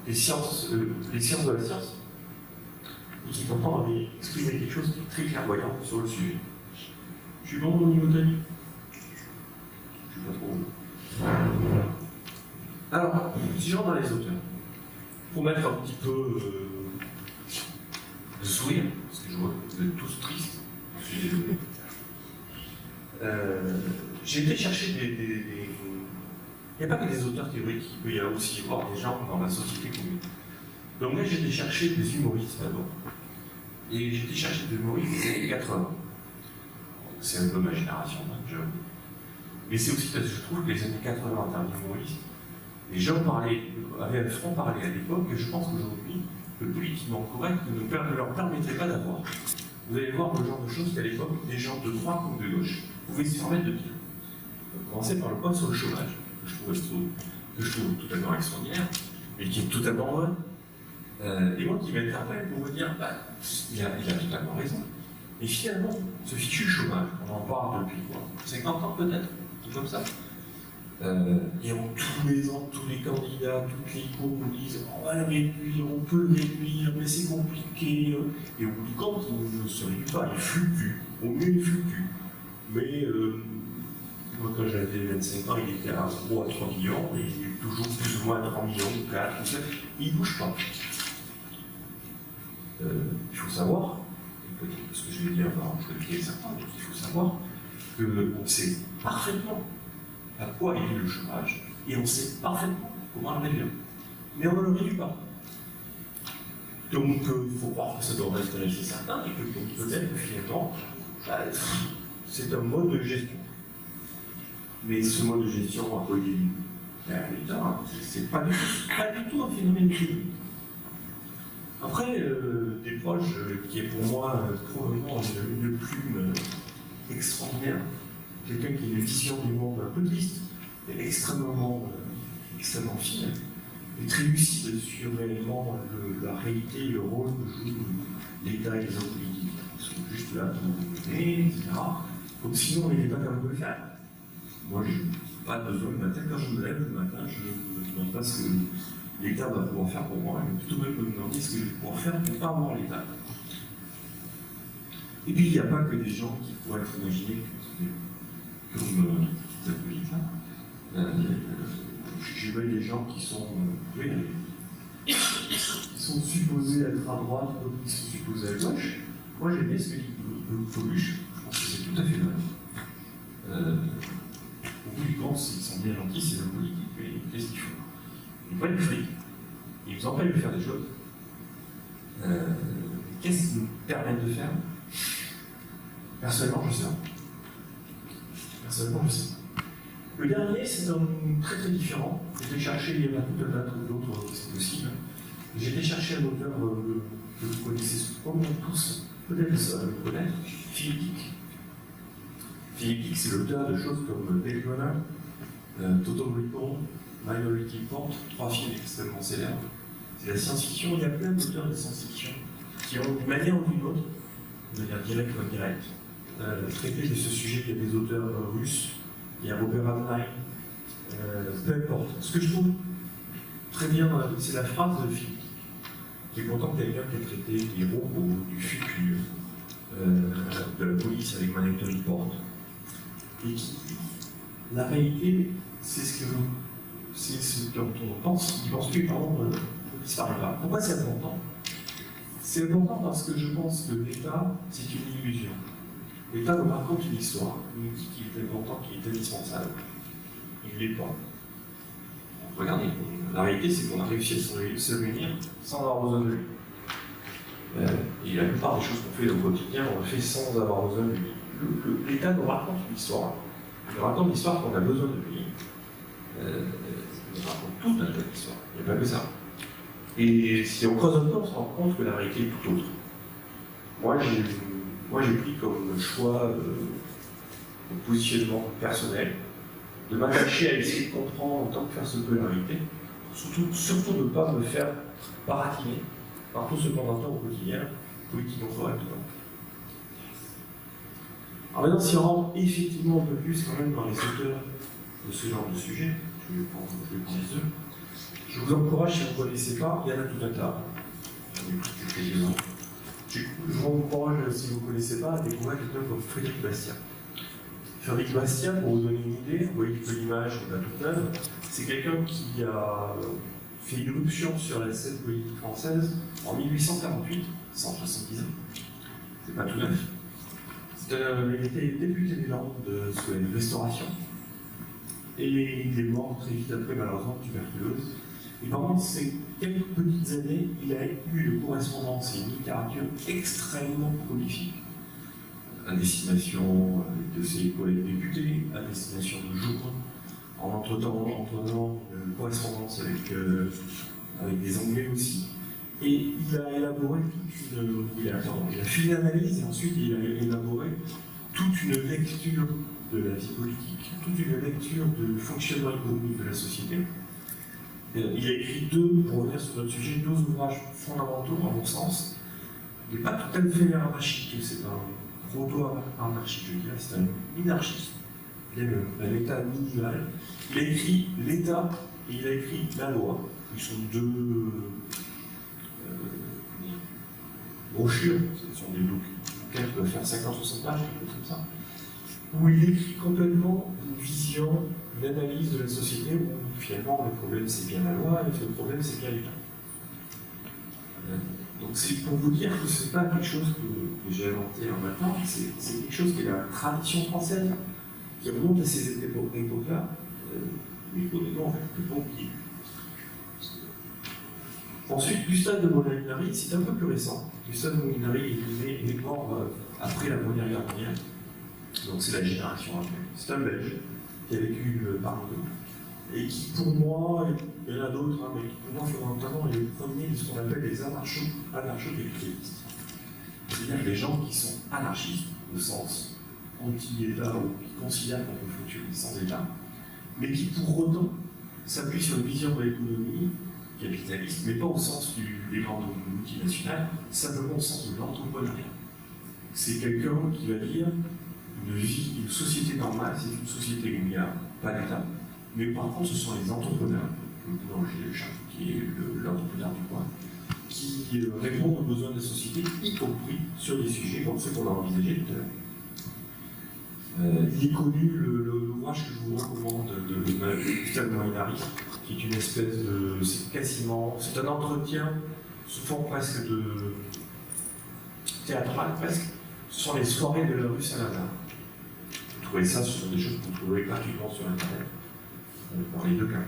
les sciences de la science, et qui pourtant avait exprimé quelque chose de très clairvoyant sur le sujet. Je suis bon au niveau timing. Je ne suis pas trop bon. Alors, si je rentre dans les auteurs, pour mettre un petit peu de sourire, parce que je vois que vous êtes tous tristes, je suis désolé. J'ai été chercher des... Il n'y a pas que des auteurs théoriques, il peut y avoir aussi voir des gens dans la société commune. Donc là, j'ai été chercher des humoristes d'abord. Et j'ai été chercher des humoristes des années 80. C'est un peu ma génération, hein, j'avoue. Mais c'est aussi parce que je trouve que les années 80 en termes d'humoristes, les gens avaient un front parler à l'époque que je pense qu'aujourd'hui, le politiquement correct ne leur permettrait pas d'avoir. Vous allez voir le genre de choses qu'à l'époque, des gens de droite comme de gauche pouvaient se permettre de dire. On va commencer par le point sur le chômage, que je trouve totalement extraordinaire, mais qui est totalement vrai. Et moi qui m'interpelle pour vous dire, il a totalement raison. Et finalement, ce fichu chômage, on en parle depuis quoi 50 ans peut-être, tout comme ça. Et tous les ans, tous les candidats, toutes les cours nous disent on va le réduire, on peut le réduire, mais c'est compliqué. Et au bout du compte, il ne se réduit pas, il fluctue. Au mieux, il fluctue. Mais moi, quand j'avais 25 ans, il était à 0 à 3 millions, et il est toujours plus ou moins à 3 millions, 4, 7, il ne bouge pas. Il faut savoir, ce que je vais dire, je vais le dire certains, mais il faut savoir qu'on sait parfaitement à quoi est dû le chômage, et on sait parfaitement comment le réduire. Mais on ne le réduit pas. Donc il faut croire que ça doit intéresser certains, et que peut-être que finalement, c'est un mode de gestion. Mais ce mode de gestion, à quoi il est l'État, c'est pas du tout un phénomène économique. Après, des proches, qui est pour moi probablement une plume extraordinaire, quelqu'un qui a une vision du monde un peu triste, mais extrêmement fine, et très lucide sur réellement la réalité, le rôle que joue l'État et les hommes politiques. Ils sont juste là pour nous aider, etc. Donc sinon, il n'est pas capable de le faire. Moi, je n'ai pas besoin le matin. Quand je me lève le matin, je ne me demande pas ce que l'État va pouvoir faire pour moi, mais plutôt même me demander ce que je vais pouvoir faire pour ne pas avoir l'État. Et puis il n'y a pas que des gens qui pourraient être imaginés comme Zapovic là. J'ai vu des gens qui sont, oui, qui sont supposés être à droite, d'autres qui sont supposés à gauche. Moi j'aime bien ce que dit Coluche, je pense que c'est tout à fait vrai. Au bout du compte, ils sont bien gentils, c'est la politique, mais qu'est-ce qu'ils font? Ils prennent du fric, ils vous empêchent de faire des choses. Qu'est-ce qu'ils nous permettent de faire? Personnellement, je sais pas. Personnellement, je sais pas. Le dernier, c'est un très très différent. J'ai été chercher, il y en a tout un tas d'autres qui sont possibles. J'ai été chercher un auteur que vous connaissez probablement tous, peut-être le connaître, Philippe Dick. Philippe Dick, c'est l'auteur de choses comme Blade Runner, Total Recall, Minority Report, 3 films extrêmement célèbres. C'est la science-fiction, il y a plein d'auteurs de science-fiction qui ont d'une manière ou d'une autre, de manière directe ou indirecte, traité de ce sujet. Il y a des auteurs russes, il y a Robert Heinlein, peu importe. Ce que je trouve très bien, c'est la phrase de Philippe, qui est pourtant quelqu'un qui a traité des robots, du futur, de la police avec Minority Report, et qui, la réalité, c'est ce dont on pense, il pense plus, pardon, ne disparaît pas. Pourquoi c'est important? C'est important parce que je pense que l'État, c'est une illusion. L'État nous raconte une histoire, il nous dit qu'il est important, qu'il est indispensable. Il ne l'est pas. Regardez, la réalité, c'est qu'on a réussi à se réunir sans avoir besoin de lui. Et la plupart des choses qu'on fait au quotidien, on le fait sans avoir besoin de lui. L'État nous raconte une histoire. Il nous raconte l'histoire qu'on a besoin de lui. Il nous raconte toute notre histoire. Il n'y a pas que ça. Et si on creuse un peu, on se rend compte que la réalité est tout autre. Moi, j'ai pris comme choix, comme positionnement personnel, de m'attacher à essayer de comprendre autant que faire se peut la réalité, surtout de ne pas me faire baratiner par tout ce qu'on entend au quotidien, politiquement correctement. Alors maintenant, si on rentre effectivement un peu plus quand même dans les auteurs de ce genre de sujet, je vais prendre les deux. Je vous encourage, si vous ne connaissez pas, il y en a tout un tas. Je vous encourage, si vous ne connaissez pas, à découvrir quelqu'un comme Frédéric Bastiat. Frédéric Bastiat, pour vous donner une idée, vous voyez que l'image n'est pas toute neuve, c'est quelqu'un qui a fait une irruption sur la scène politique française en 1848, 170 ans. C'est pas tout neuf. Il était député des Landes sous la Restauration. Et il est mort très vite après, malheureusement, de tuberculose. Et pendant ces quelques petites années, il a eu une correspondance et une littérature extrêmement prolifique, à destination de ses collègues députés, à destination de journaux, en entretenant une correspondance avec des Anglais aussi. Et il a élaboré il a fait une analyse et ensuite il a élaboré toute une lecture de la vie politique, toute une lecture du fonctionnement économique de la société. Il a écrit pour revenir sur notre sujet, 2 ouvrages fondamentaux, à mon sens. Il n'est pas tout à fait anarchique, c'est un proto-anarchique, je dirais, c'est un minarchiste. Il aime un État minimal. Il a écrit l'État et il a écrit la loi, qui sont 2 brochures, ce sont des bouquins qui peuvent faire 50-60 pages, quelque chose comme ça, où il écrit complètement une vision, une analyse de la société où finalement le problème c'est bien la loi et le problème c'est bien l'État. Donc c'est pour vous dire que ce n'est pas quelque chose que j'ai inventé en maintenant, c'est quelque chose qui est la tradition française, qui remonte à ces époques-là, mais qu'on est en fait plus pas oublié. Ensuite, Gustave de Molinari, c'est un peu plus récent. Gustave de Molinari est mort après la Première Guerre mondiale, donc c'est la génération après. C'est un Belge qui a vécu parmi nous, et qui pour moi, il y en a d'autres, hein, mais qui pour moi fondamentalement est le premier de ce qu'on appelle les anarcho-capitalistes. C'est-à-dire les gens qui sont anarchistes au sens anti-État ou qui considèrent qu'on peut fonctionner sans État, mais qui pour autant s'appuient sur une vision de l'économie capitaliste, mais pas au sens des grandes multinationales, simplement au sens de l'entrepreneuriat. C'est quelqu'un qui va dire une société normale, c'est une société où il n'y a pas d'État, mais par contre ce sont les entrepreneurs, le boulanger, le charcutier, l'entrepreneur du coin, qui répondent aux besoins de la société, y compris sur des sujets comme ceux qu'on a envisagés tout à l'heure. Il est connu l'ouvrage que je vous recommande de Gustave Molinari, qui est une espèce de. C'est un entretien sous forme presque de théâtral, presque. Ce sont les soirées de la rue Saint-Lazare. Vous trouvez ça, ce sont des choses que vous trouvez gratuitement sur Internet, dans les deux cas.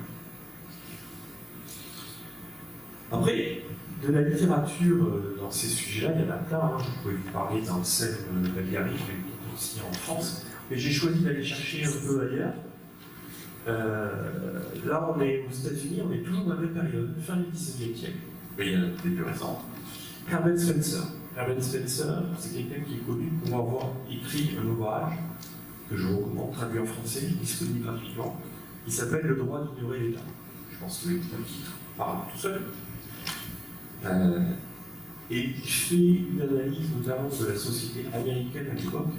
Après, de la littérature dans ces sujets-là, il y en a plein. Hein. Je pourrais vous parler d'Anselme Bagliari, qui est aussi en France. Mais j'ai choisi d'aller chercher un peu ailleurs. Là, on est aux États-Unis, on est toujours dans la même période, fin du XIXe siècle. Mais il y en a des plus récentes. Herbert Spencer. Herbert Spencer, c'est quelqu'un qui est connu pour avoir écrit un ouvrage que je vous recommande, traduit en français, disponible gratuitement. Il s'appelle Le droit d'ignorer l'État. Je pense que le titre parle tout seul. Et il fait une analyse notamment de la société américaine à l'époque.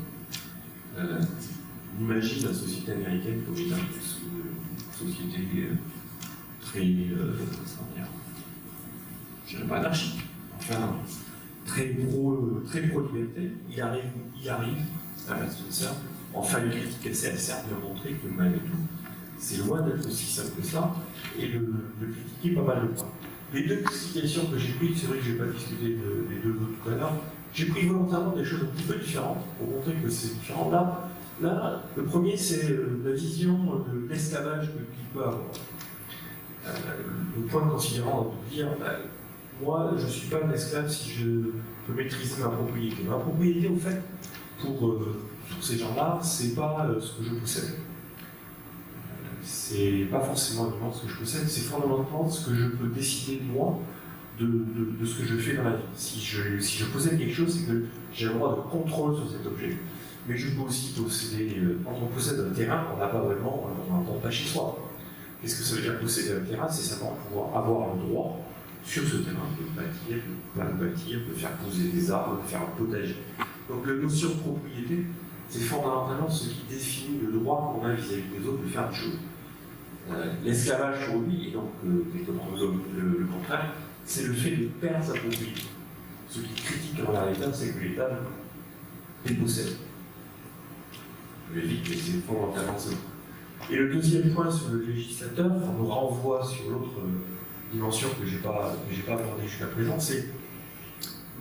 On imagine la société américaine comme une société très, je dirais pas anarchique, enfin très pro-liberté. Il arrive à Spencer, enfin une critique assez acerbe de montrer que malgré tout, c'est loin d'être aussi simple que ça, et de critiquer pas mal de points. Les deux explications que j'ai prises, c'est vrai que je n'ai pas discuté des deux autres tout à l'heure, j'ai pris volontairement des choses un petit peu différentes pour montrer que c'est différent. Là, le premier, c'est la vision de l'esclavage qu'il peut avoir. Le point considérant de dire, moi, je ne suis pas un esclave si je peux maîtriser ma propriété. Ma propriété, au fait, pour ces gens-là, c'est pas ce que je possède. C'est pas forcément ce que je possède, c'est fondamentalement ce que je peux décider moi de ce que je fais dans la vie. Si je possède quelque chose, c'est que j'ai le droit de contrôle sur cet objet. Mais je peux aussi posséder, quand on possède un terrain, on n'a pas vraiment, on n'entend pas chez soi. Qu'est-ce que ça veut dire posséder un terrain? C'est simplement pouvoir avoir le droit sur ce terrain de bâtir, de faire poser des arbres, de faire un potager. Donc la notion de propriété, c'est fondamentalement ce qui définit le droit qu'on a vis-à-vis des autres de faire des choses. L'esclavage pour lui, et donc le contraire, c'est le fait de perdre sa propriété. Ce qui critique envers l'État, c'est que l'État dépossède. Je vais vite, mais c'est fondamentalement ça. Et le deuxième point sur le législateur, on nous renvoie sur l'autre dimension que je n'ai pas abordée jusqu'à présent, c'est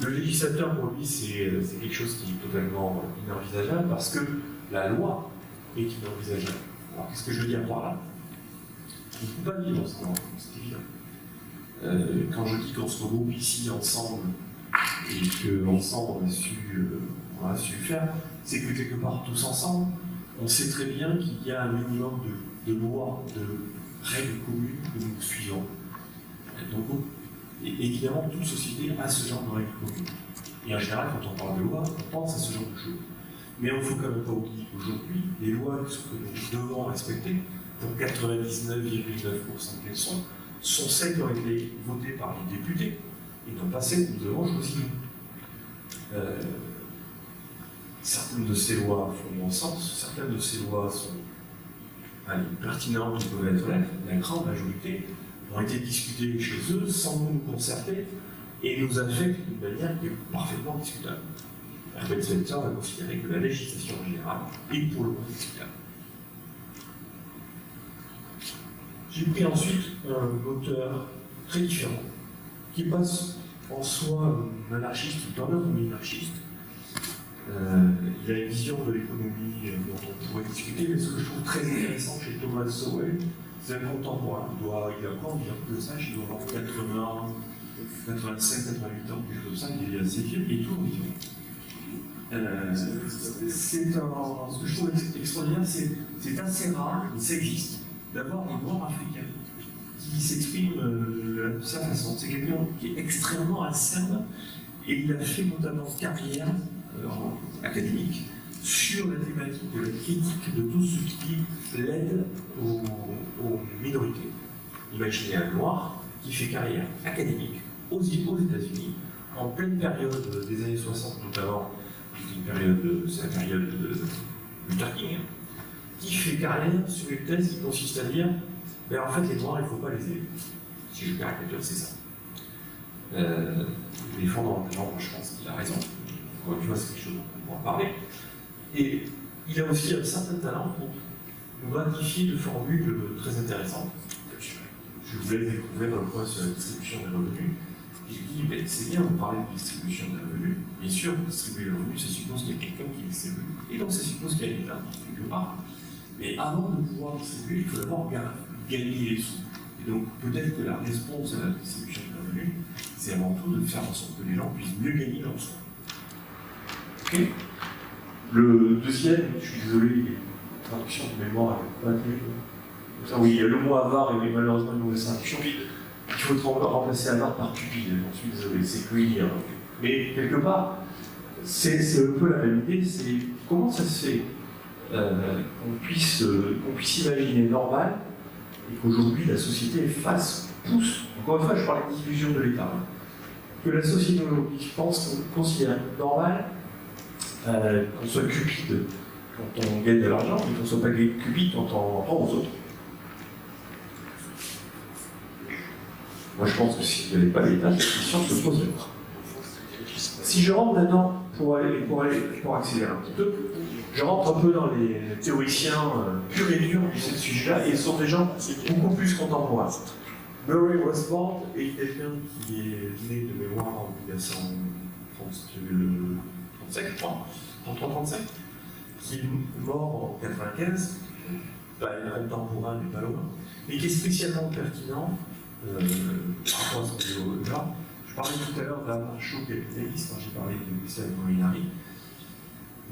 le législateur pour lui, c'est quelque chose qui est totalement inenvisageable parce que la loi est inenvisageable. Alors qu'est-ce que je veux dire par là? On ne peut pas vivre sans loi, c'est évident. Quand je dis qu'on se regroupe ici ensemble et qu'ensemble on a su faire, c'est que quelque part tous ensemble, on sait très bien qu'il y a un minimum de lois, de règles communes que nous suivons. Donc, évidemment, toute société a ce genre de règles communes. Et en général, quand on parle de loi, on pense à ce genre de choses. Mais il ne faut quand même pas oublier qu'aujourd'hui, les lois que nous devons respecter, pour 99,9% qu'elles sont celles qui ont été votées par les députés, et non pas celles que nous avons choisies. Certaines de ces lois font bon sens, certaines de ces lois sont pertinentes, qui peuvent être là. La grande majorité ont été discutées chez eux sans nous concerter et nous affectent d'une manière qui est parfaitement discutable. Herbert Spencer a considéré que la législation générale est pour le moins discutable. J'ai pris ensuite un auteur très différent qui passe en soi un anarchiste, tout en un minarchiste. Il a une vision de l'économie dont on pourrait discuter, mais ce que je trouve très intéressant chez Thomas Sowell, c'est un contemporain. Il a encore environ de ça, il doit avoir 85, 88 ans, quelque chose comme ça, il est assez vieux, et tout ce que je trouve extraordinaire, c'est assez rare, ça existe, d'avoir des Noirs africains qui s'expriment de sa façon. C'est quelqu'un qui est extrêmement acerbe, et il a fait notamment carrière académique sur la thématique de la critique de tout ce qui l'aide aux minorités. Imaginez un noir qui fait carrière académique aux États-Unis, en pleine période des années 60 notamment, c'est la période de Luther King, qui fait carrière sur une thèse qui consiste à dire en fait les noirs il ne faut pas les aider. Si je caricature, c'est ça. Et fondamentalement, moi, je pense qu'il a raison. Encore une fois, c'est quelque chose dont on pourra parler. Et il a aussi un certain talent pour nous gratifier de formules très intéressantes. Je vous laisse découvrir le point sur la distribution des revenus. Il dit, ben, c'est bien, vous parlez de distribution des revenus. Bien sûr, distribuer les revenus, ça suppose qu'il y a quelqu'un qui distribue. Et donc, ça suppose qu'il y a l'État quelque part. Mais avant de pouvoir distribuer, il faut d'abord gagner les sous. Et donc, peut-être que la réponse à la distribution des revenus, c'est avant tout de faire en sorte que les gens puissent mieux gagner leurs sous. Ok. Le deuxième, je suis désolé, la traduction de mémoire n'est pas tenue. Oui, il y a le mot avare et malheureusement une mauvaise traduction. Il faut remplacer avare par cupide, j'en suis désolé, c'est cuire. Mais quelque part, c'est un peu la même idée, c'est comment ça se fait qu'on puisse imaginer normal et qu'aujourd'hui la société pousse, encore une fois je parle de diffusion de l'État, que la société aujourd'hui considère normal qu'on soit cupide quand on gagne de l'argent, mais qu'on ne soit pas cupide quand on rend aux autres. Moi, je pense que s'il n'y avait pas l'État, cette question se poserait. Si je rentre maintenant, pour accélérer un petit peu, je rentre un peu dans les théoriciens purs et durs de ce sujet-là, et ce sont des gens beaucoup plus contemporains. Murray Rothbard est quelqu'un qui est né de mémoire en 1935, je crois, en 1935, qui est mort en 1995, un contemporain mais pas loin, mais qui est spécialement pertinent par rapport à son théorie-là. Je parlais tout à l'heure d'anarcho-capitaliste quand j'ai parlé de Gustave Molinari.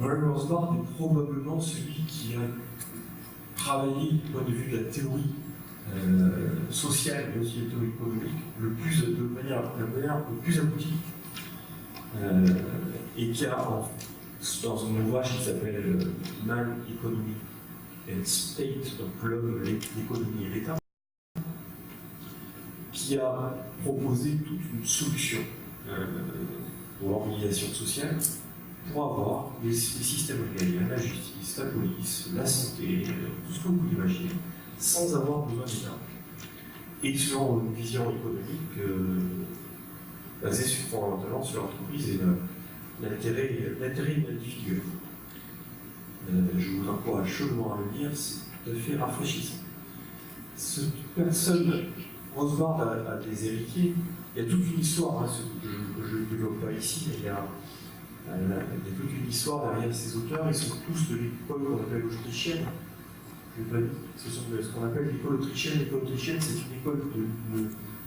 Murray Rothbard est probablement celui qui a travaillé du point de vue de la théorie sociale mais aussi la théorie économique de manière la plus aboutie et qui a dans un ouvrage qui s'appelle Man, Economy and State, donc l'homme, l'économie et l'État, qui a proposé toute une solution pour l'organisation sociale pour avoir les systèmes régaliens, la justice, la police, la santé, tout ce que vous pouvez imaginer, sans avoir besoin d'État. Et selon une vision économique basée fondamentalement sur l'entreprise et l'intérêt individuel. Je vous encourage chaudement à le lire, c'est tout à fait rafraîchissant. Cette personne, Rothbard a des héritiers, il y a toute une histoire, que je ne développe pas ici, mais il y a toute une histoire derrière ces auteurs, ils sont tous de l'école qu'on appelle autrichienne. Je n'ai pas dit, ce sont ce qu'on appelle l'école autrichienne. L'école autrichienne, c'est une école de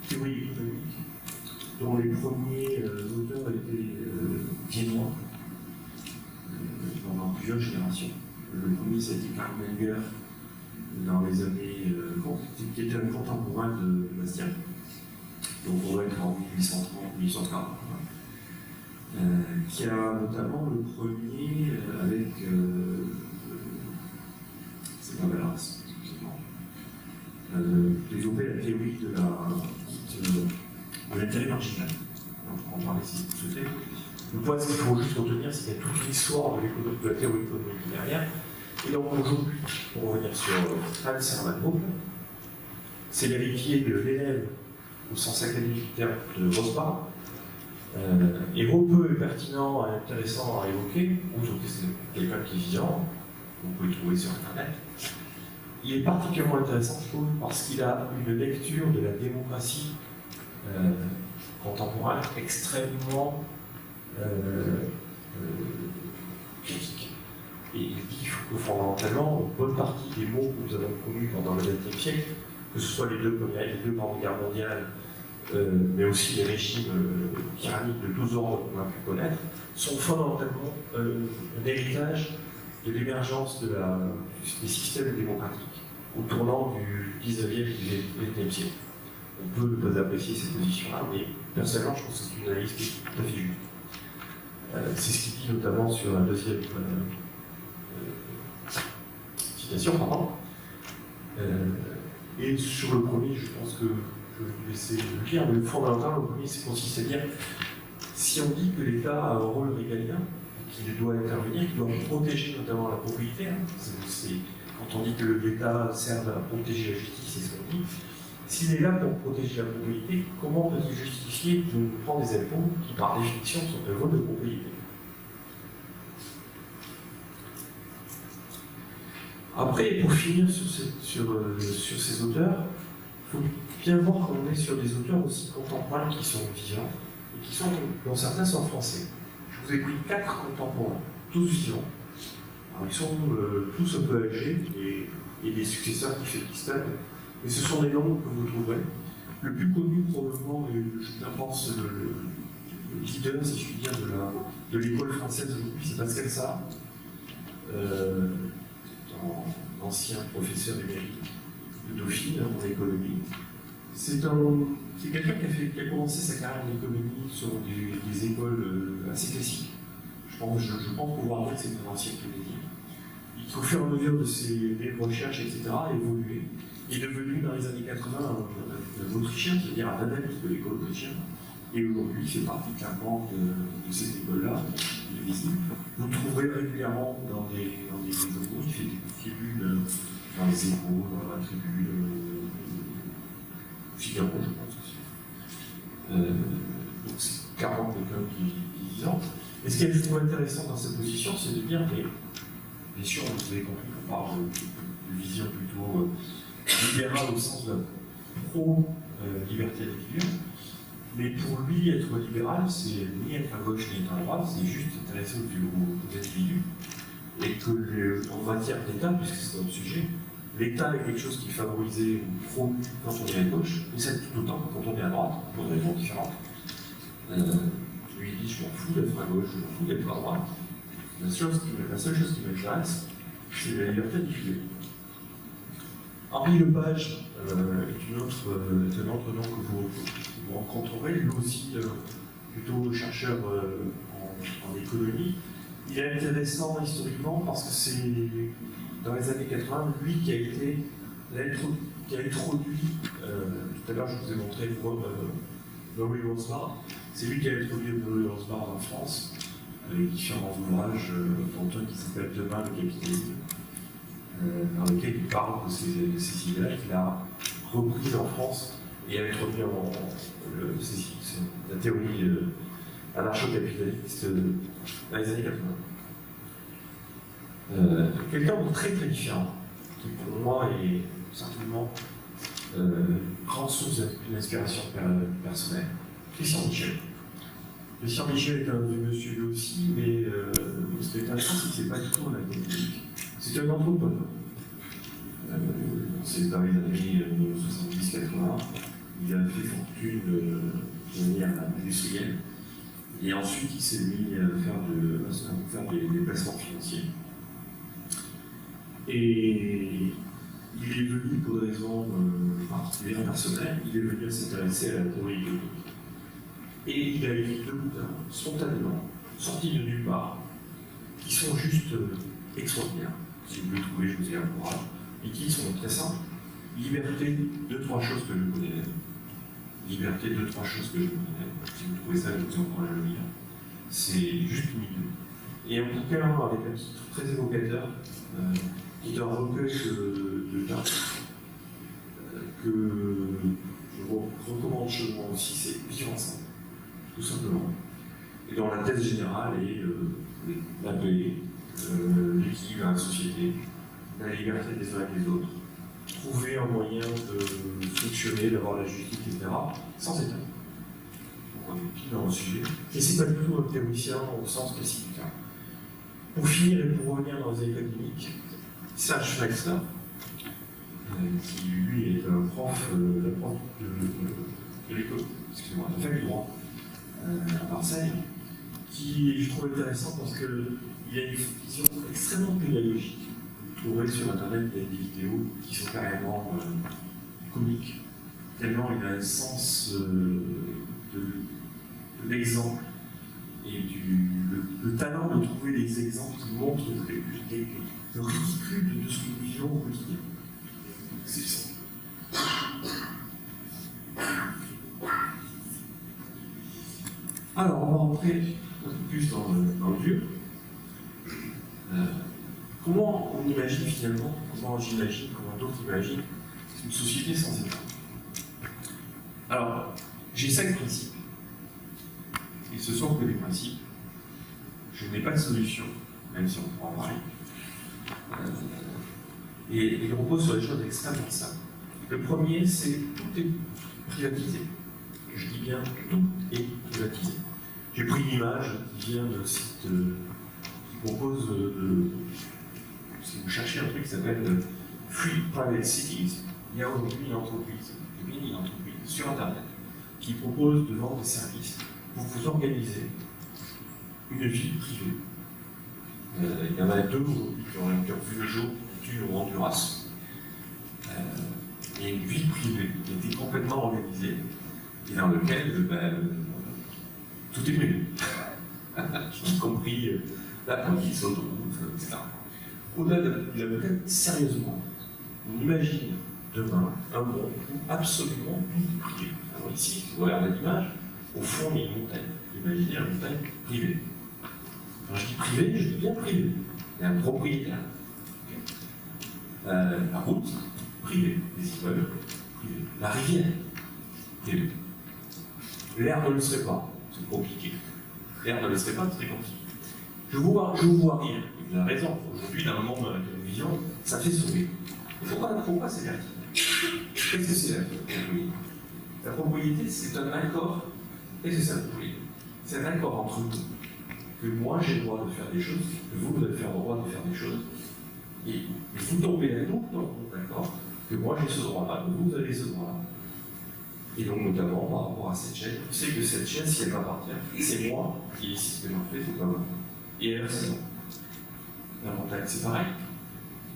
théorie économique dont les premiers auteurs étaient viennois, pendant plusieurs générations. Le premier, c'était Karl Menger, dans les années, qui était un contemporain de Bastien. Donc on doit être en 1830-1840. Qui a notamment le premier avec. C'est pas Valras, excusez-moi. Développé la théorie de l'intérêt marginal. On pourra en parler si vous souhaitez. Le point, ce qu'il faut juste retenir, c'est qu'il y a toute l'histoire de la théorie économique derrière. Et donc aujourd'hui, pour revenir sur Hans Hermann Hoppe, c'est l'héritier de l'élève au sens académique du terme de Rothbard. Et Hoppe est pertinent et intéressant à évoquer, outre que c'est quelqu'un qui est vivant, vous pouvez le trouver sur Internet. Il est particulièrement intéressant, je trouve, parce qu'il a une lecture de la démocratie contemporaine extrêmement critique. Et il dit que fondamentalement, une bonne partie des mots que nous avons connus pendant le XXe siècle, que ce soit les deux grandes guerres mondiales, mais aussi les régimes tyranniques de tous ordres qu'on a pu connaître, sont fondamentalement un héritage de l'émergence des systèmes démocratiques au tournant du 19e et du 20e siècle. On peut ne pas apprécier cette position-là, mais personnellement, je pense que c'est une analyse qui est tout à fait juste. C'est ce qu'il dit notamment sur la deuxième citation, pardon. Et sur le premier, je pense que je vais vous laisser le lire, mais fondamentalement, le premier, c'est consiste à dire si on dit que l'État a un rôle régalien, qu'il doit intervenir, qu'il doit protéger notamment la propriété, quand on dit que l'État sert à protéger la justice, c'est ce qu'on dit, S'il est là pour protéger la propriété, comment peut-il justifier de nous prendre des impôts qui, par définition, sont un vol de propriété? Après, pour finir sur ces auteurs, il faut bien voir qu'on est sur des auteurs aussi contemporains qui sont vivants, et qui sont, dont certains sont français. Je vous ai pris 4 contemporains, tous vivants. Alors, ils sont tous un peu âgés, et des successeurs qui s'équistonnent. Et ce sont des noms que vous trouverez. Le plus connu, probablement, je pense, le leader, si je puis dire, de l'école française aujourd'hui, c'est Pascal Sarr, ancien professeur émérite de Dauphine en économie. C'est quelqu'un qui a commencé sa carrière en économie sur des écoles assez classiques. Je pense pouvoir dire que c'est un ancien keynésien. Et qui, au fur et à mesure de ses recherches, etc., a évolué. Il est devenu, dans les années 80, un Autrichien, c'est-à-dire un analyste de l'école autrichienne. Et aujourd'hui, il fait partie clairement de cette école-là, de visible. Vous le trouverez régulièrement dans des journaux, il fait des tribunes dans les Échos, dans la tribune Figaro, je pense aussi. Donc c'est clairement quelqu'un qui est disant. Et ce qui est, je trouve, intéressant dans cette position, c'est de dire, mais bien sûr, vous avez compris qu'on parle de vision plutôt libérale au sens de pro-liberté individuelle. Mais pour lui, être libéral, c'est ni être à gauche ni être à droite, c'est juste s'intéresser aux individus. Et que en matière d'État, puisque c'est notre sujet, l'État est quelque chose qui est favorisé ou promu quand on est à gauche, et c'est tout autant que quand on est à droite, pour des raisons différentes. Lui, il dit, je m'en fous d'être à gauche, je m'en fous d'être à droite. La seule chose qui m'intéresse, c'est la liberté individuelle. Henri Lepage est un autre nom que vous rencontrerez, lui aussi plutôt chercheur en économie. Il est intéressant historiquement parce que c'est dans les années 80, lui qui a introduit, tout à l'heure je vous ai montré Murray Rothbard, c'est lui qui a introduit Murray Rothbard en France, avec différents ouvrages, dont un qui s'appelle Demain le capitalisme, dans lequel il parle de ces idées-là qu'il a repris en France et a introduit la théorie anarcho-capitaliste dans les années 80. Quelqu'un de très très différent, qui pour moi est certainement grande source d'inspiration personnelle, Christian Michel. Christian Michel est un vieux monsieur lui aussi, mais ce qui est intéressant, c'est que ce n'est pas du tout un académique. C'est un anthropologue. C'est dans les années 70-80. Il a fait fortune de manière industrielle. Et ensuite, il s'est mis à faire des placements financiers. Et il est venu, pour des raisons particulières personnelles, il est venu à s'intéresser à la théorie économique. Et il a écrit 2 bouquins, spontanément, sortis de nulle part, qui sont juste extraordinaires. Si vous les trouvez, je vous y encourage. Et qui sont très simples. Liberté, 2-3 choses que je connais. Liberté, 2-3 choses que je connais. Si vous trouvez ça, je vous encourage à le lire. C'est juste une idée. Et un bouquin avec un titre très évocateur, qui est un recueil de tas que je recommande chaudement aussi, c'est Vivre ensemble, tout simplement. Et dont la thèse générale est la paix, l'équilibre dans la société, la liberté des uns et des autres, trouver un moyen de fonctionner, d'avoir la justice, etc., sans État. Donc on est pile dans le sujet. Et c'est pas du tout un théoricien au sens classique. Pour finir et pour revenir dans les académiques, Serge Flexner, qui lui est un prof de l'école, excusez-moi, de la fac du droit à Marseille, qui je trouve intéressant parce qu'il a une vision extrêmement pédagogique. Vous trouverez sur internet des vidéos qui sont carrément comiques, tellement il a un sens de l'exemple et le talent de trouver des exemples qui montrent le ridicule de ce que nous vivons au quotidien. C'est ça. Alors, on va rentrer un peu plus dans le dur. Comment on imagine finalement, comment j'imagine, comment d'autres imaginent une société sans État? Alors, j'ai 5 principes. Et ce sont que des principes. Je n'ai pas de solution, même si on pourra en parler. Et il repose sur des choses extrêmement simples. Le premier, c'est tout est privatisé. Je dis bien tout est privatisé. J'ai pris une image qui vient d'un site qui propose si vous cherchez un truc qui s'appelle Free Private Cities, il y a aujourd'hui une entreprise sur Internet qui propose de vendre des services pour vous organiser une vie privée. Il y en a 2 aujourd'hui qui ont vu le jour, une au Honduras. Il y a une vie privée qui était complètement organisée et dans laquelle tout est prévu, y compris la police, l'autoroute, etc. Au-delà de la modèle, sérieusement, on imagine demain un monde où absolument tout est privé. Alors ici, si vous regardez l'image, au fond, il y a une montagne. Imaginez une montagne privée. Quand je dis privé, je dis bien privé. Il y a un propriétaire. La route, privée. Les immeubles, privés. La rivière, privée. L'air ne le serait pas. C'est compliqué. L'air ne le serait pas, c'est très compliqué. Je vous vois rire. Vous avez raison. Aujourd'hui, dans le monde de la télévision, ça fait sourire. Pourquoi c'est vertical? Qu'est-ce que c'est la propriété? La propriété, c'est un accord. Qu'est-ce que c'est la propriété? C'est un accord entre nous. Que moi, j'ai le droit de faire des choses, que vous avez le droit de faire des choses. Et vous tombez là-dedans, d'accord? Que moi, j'ai ce droit-là, que vous avez ce droit-là. Et donc, notamment, par rapport à cette chaîne, vous savez que cette chaîne, si elle m'appartient, c'est moi qui décide ce que j'en fais, c'est pas moi. Et inversement. La montagne, c'est pareil.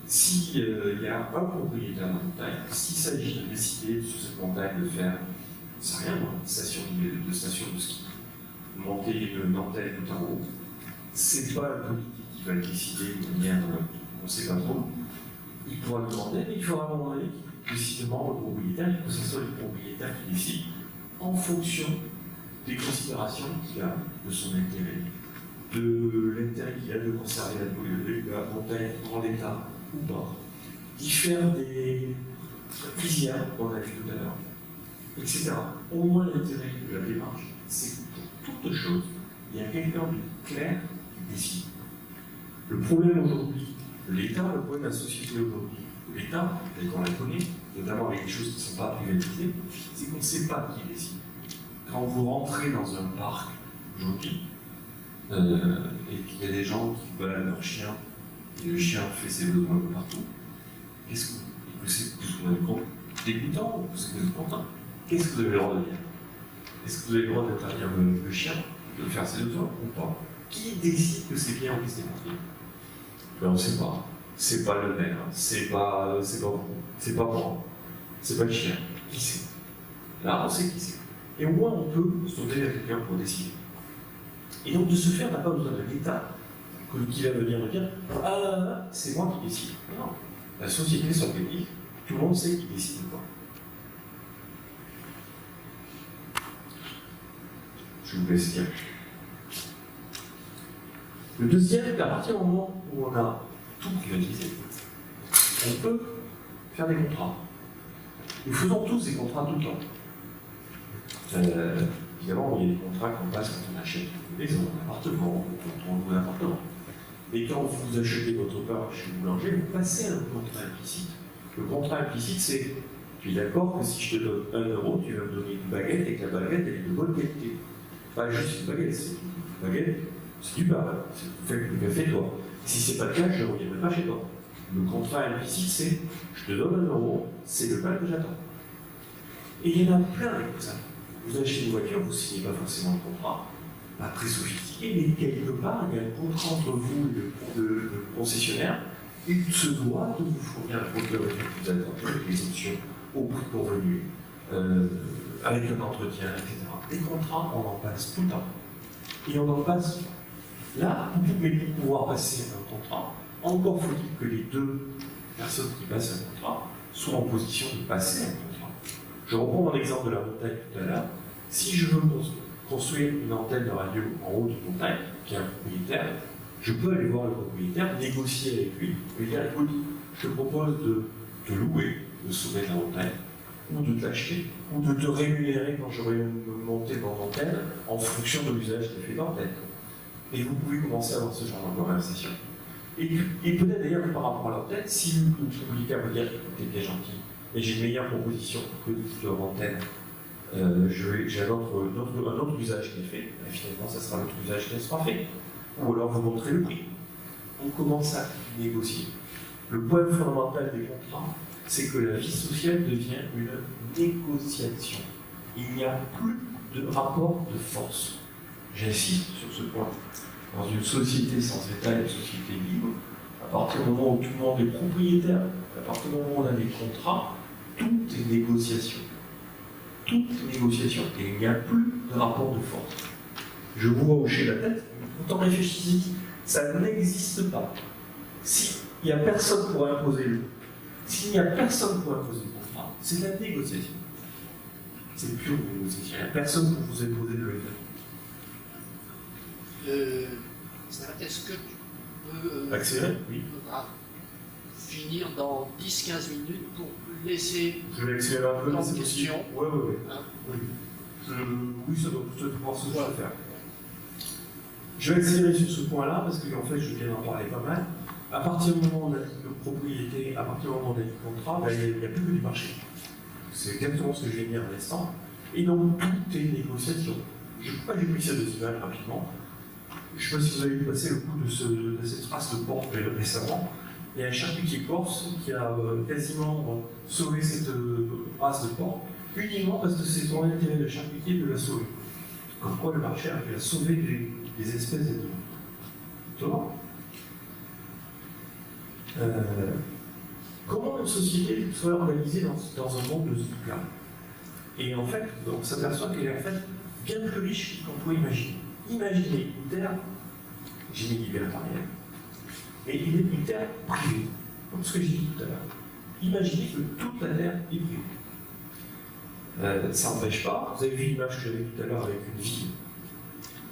S'il y a un propriétaire de la montagne, s'il s'agit de décider sur cette montagne de faire, c'est rien, une station de ski, monter une antenne tout en haut, c'est pas la politique qui va le décider de manière, on ne sait pas trop. Il pourra le demander, mais il faudra demander précisément au propriétaire, que ce soit le propriétaire qui décide, en fonction des considérations qu'il a de son intérêt, de l'intérêt qu'il a de conserver la montagne en l'état ou pas, d'y faire des filières qu'on a vu tout à l'heure, etc. Au moins l'intérêt de la démarche, c'est que pour toute chose, il y a quelqu'un de clair qui décide. Le problème aujourd'hui de l'État, le problème de la société aujourd'hui, de l'État, tel qu'on la connaît, notamment avec des choses qui ne sont pas privatisées, c'est qu'on ne sait pas qui décide. Quand vous rentrez dans un parc aujourd'hui, et qu'il y a des gens qui baladent leur chien, et le chien fait ses besoins un peu partout, qu'est-ce que vous avez compte dégoûtant ou est-ce que vous êtes content? Qu'est-ce que vous avez le droit de dire? Est-ce que vous avez le droit d'interdire le chien de faire ses besoins ou pas? Qui décide que c'est bien ou que c'est pas bien? Ben on ne sait pas. C'est pas le maire, c'est pas moi, c'est pas le chien. Qui c'est? Là, on sait qui c'est. Et au moins, on peut se tourner vers quelqu'un pour décider. Et donc, de ce fait, on n'a pas besoin de l'État qui va venir me dire « Ah, c'est moi qui décide ». Non. La société s'organise, tout le monde sait qui décide quoi. Je vous laisse dire. Le deuxième, c'est à partir du moment où on a tout privatisé, on peut faire des contrats. Nous faisons tous des contrats tout le temps. Évidemment, il y a des contrats qu'on passe quand on achète une maison, un appartement, quand on loue un appartement. Mais quand vous achetez votre pain chez le boulanger, vous passez un contrat implicite. Le contrat implicite, c'est tu es d'accord que si je te donne 1 euro, tu vas me donner une baguette et que la baguette elle est de bonne qualité. Pas juste une baguette, c'est une baguette, c'est du pain, c'est du café toi. Si c'est pas le cas, je ne reviendrai pas chez toi. Le contrat implicite, c'est je te donne 1 euro, c'est le pain que j'attends. Et il y en a plein comme ça. Vous achetez une voiture, vous ne signez pas forcément le contrat, pas très sophistiqué, mais quelque part, il y a un contrat entre vous et le concessionnaire. Il se doit de vous fournir un produit de voiture que vous attendez, avec les options au prix convenu, avec un entretien, etc. Des contrats, on en passe tout le temps. Et on en passe là, mais pour pouvoir passer un contrat, encore faut-il que les deux personnes qui passent un contrat soient en position de passer un contrat. Je reprends mon exemple de la montagne tout à l'heure. Si je veux construire une antenne de radio en haut d'une montagne, qui est un propriétaire, je peux aller voir le propriétaire, négocier avec lui, lui dire écoute, je te propose de louer le sommet de la montagne ou de t'acheter, ou de te rémunérer quand j'aurai monté mon antenne en fonction de l'usage qui est fait d'antenne. Et vous pouvez commencer à avoir ce genre de conversation. Et peut-être d'ailleurs par rapport à l'antenne, si vous publiez à vous dire que t'es bien gentil, et j'ai une meilleure proposition que de l'antenne, j'ai un autre usage qui est fait, et finalement ça sera l'autre usage qui sera fait. Ou alors vous montrez le prix. On commence à négocier. Le point fondamental des contrats, c'est que la vie sociale devient une négociation. Il n'y a plus de rapport de force. J'insiste sur ce point. Dans une société sans État, une société libre, à partir du moment où tout le monde est propriétaire, à partir du moment où on a des contrats, tout est négociation. Tout est négociation. Et il n'y a plus de rapport de force. Je vous vois hocher la tête, pourtant réfléchissez, ça n'existe pas. S'il n'y a personne pour imposer le contrat, c'est la négociation. C'est pure négociation. Il n'y a personne pour vous imposer le Est-ce que tu peux accélérer? Oui. finir dans 10-15 minutes pour laisser Je vais accélérer un peu. dans cette question? Oui. Hein? Oui, ça doit pouvoir se faire. Je vais accélérer sur ce point-là parce que en fait, je viens d'en parler pas mal. À partir du moment où on a dit propriété, à partir du moment où on a dit contrat, il n'y a plus que du marché. C'est exactement ce que je viens de dire à l'instant. Et donc, tout est négociation. Pourquoi j'ai pris ces deux images rapidement? Je ne sais pas si vous avez vu passer le coup de cette race de porc récemment. Il y a un charcutier corse qui a quasiment sauvé cette race de porc uniquement parce que c'est son intérêt de charcutier de la sauver. Comme quoi le marché a sauvé des espèces d'animaux. Étonnant. Comment une société serait organisée dans un monde de ce type-là? Et en fait, on s'aperçoit qu'elle est en fait bien plus riche qu'on pourrait imaginer. Imaginez une terre, j'ai mis libertarienne, et une terre privée, comme ce que j'ai dit tout à l'heure. Imaginez que toute la terre est privée. Ça n'empêche pas, vous avez vu l'image que j'avais tout à l'heure avec une ville.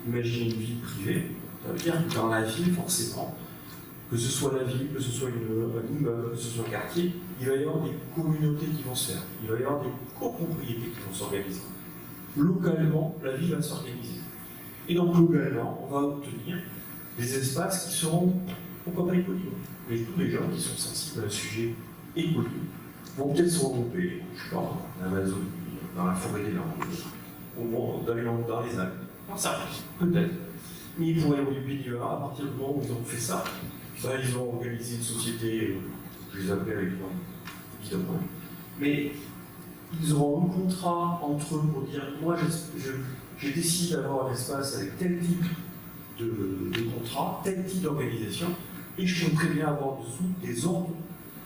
Imaginez une ville privée, ça veut dire que dans la ville, forcément, que ce soit la ville, que ce soit un immeuble, que ce soit un quartier, il va y avoir des communautés qui vont se faire, il va y avoir des copropriétés qui vont s'organiser. Localement, la ville va s'organiser. Et donc, localement, on va obtenir des espaces qui seront, pourquoi pas écoliers. Mais tous les gens qui sont sensibles à un sujet écolier vont peut-être se regrouper, je sais pas, en Amazonie, dans la forêt des Landes, dans les Alpes. Non, ça, peut-être. Mais ils pourraient occuper l'hiver à partir du moment où ils ont fait ça. Ils ont organisé une société, je les appelle avec nom, évidemment. Mais ils auront un contrat entre eux pour dire moi, j'ai décidé d'avoir un espace avec tel type de contrat, tel type d'organisation, et je peux très bien avoir dessous des ordres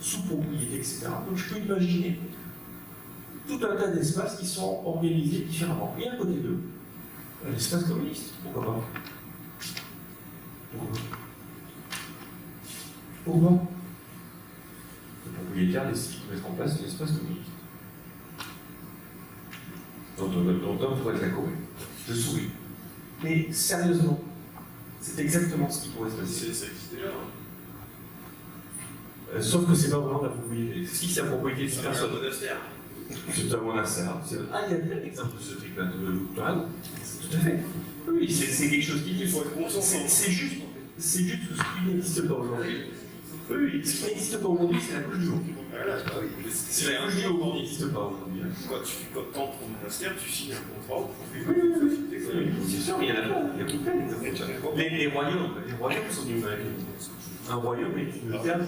sous propriété, etc. Donc je peux imaginer tout un tas d'espaces qui sont organisés différemment. Et à côté d'eux, un espace communiste. Pourquoi pas? Pourquoi? Le propriétaire décide de mettre en place un espace communiste. dont un pourrait être la Corée. Je souris. Mais sérieusement, c'est exactement ce qui pourrait se passer. Ça existe déjà. Sauf que c'est pas vraiment de la propriété. Si c'est la propriété de personne. C'est un monastère. C'est un monastère. Ah, il y a plein d'exemples de ce truc-là de l'Outtara. Tout à fait. Oui, c'est quelque chose qui Il faut être conscient. c'est juste ce qui n'existe pas aujourd'hui. Oui, ce qui n'existe pas aujourd'hui, c'est la couche du jour. Voilà, C'est la couche du jour qui n'existe pas aujourd'hui. Quand tu entres au monastère, tu signes un contrat pour Oui, c'est sûr, il y en a plein. Il y a plein d'exemples. Les royaumes sont une un royaume est une terre,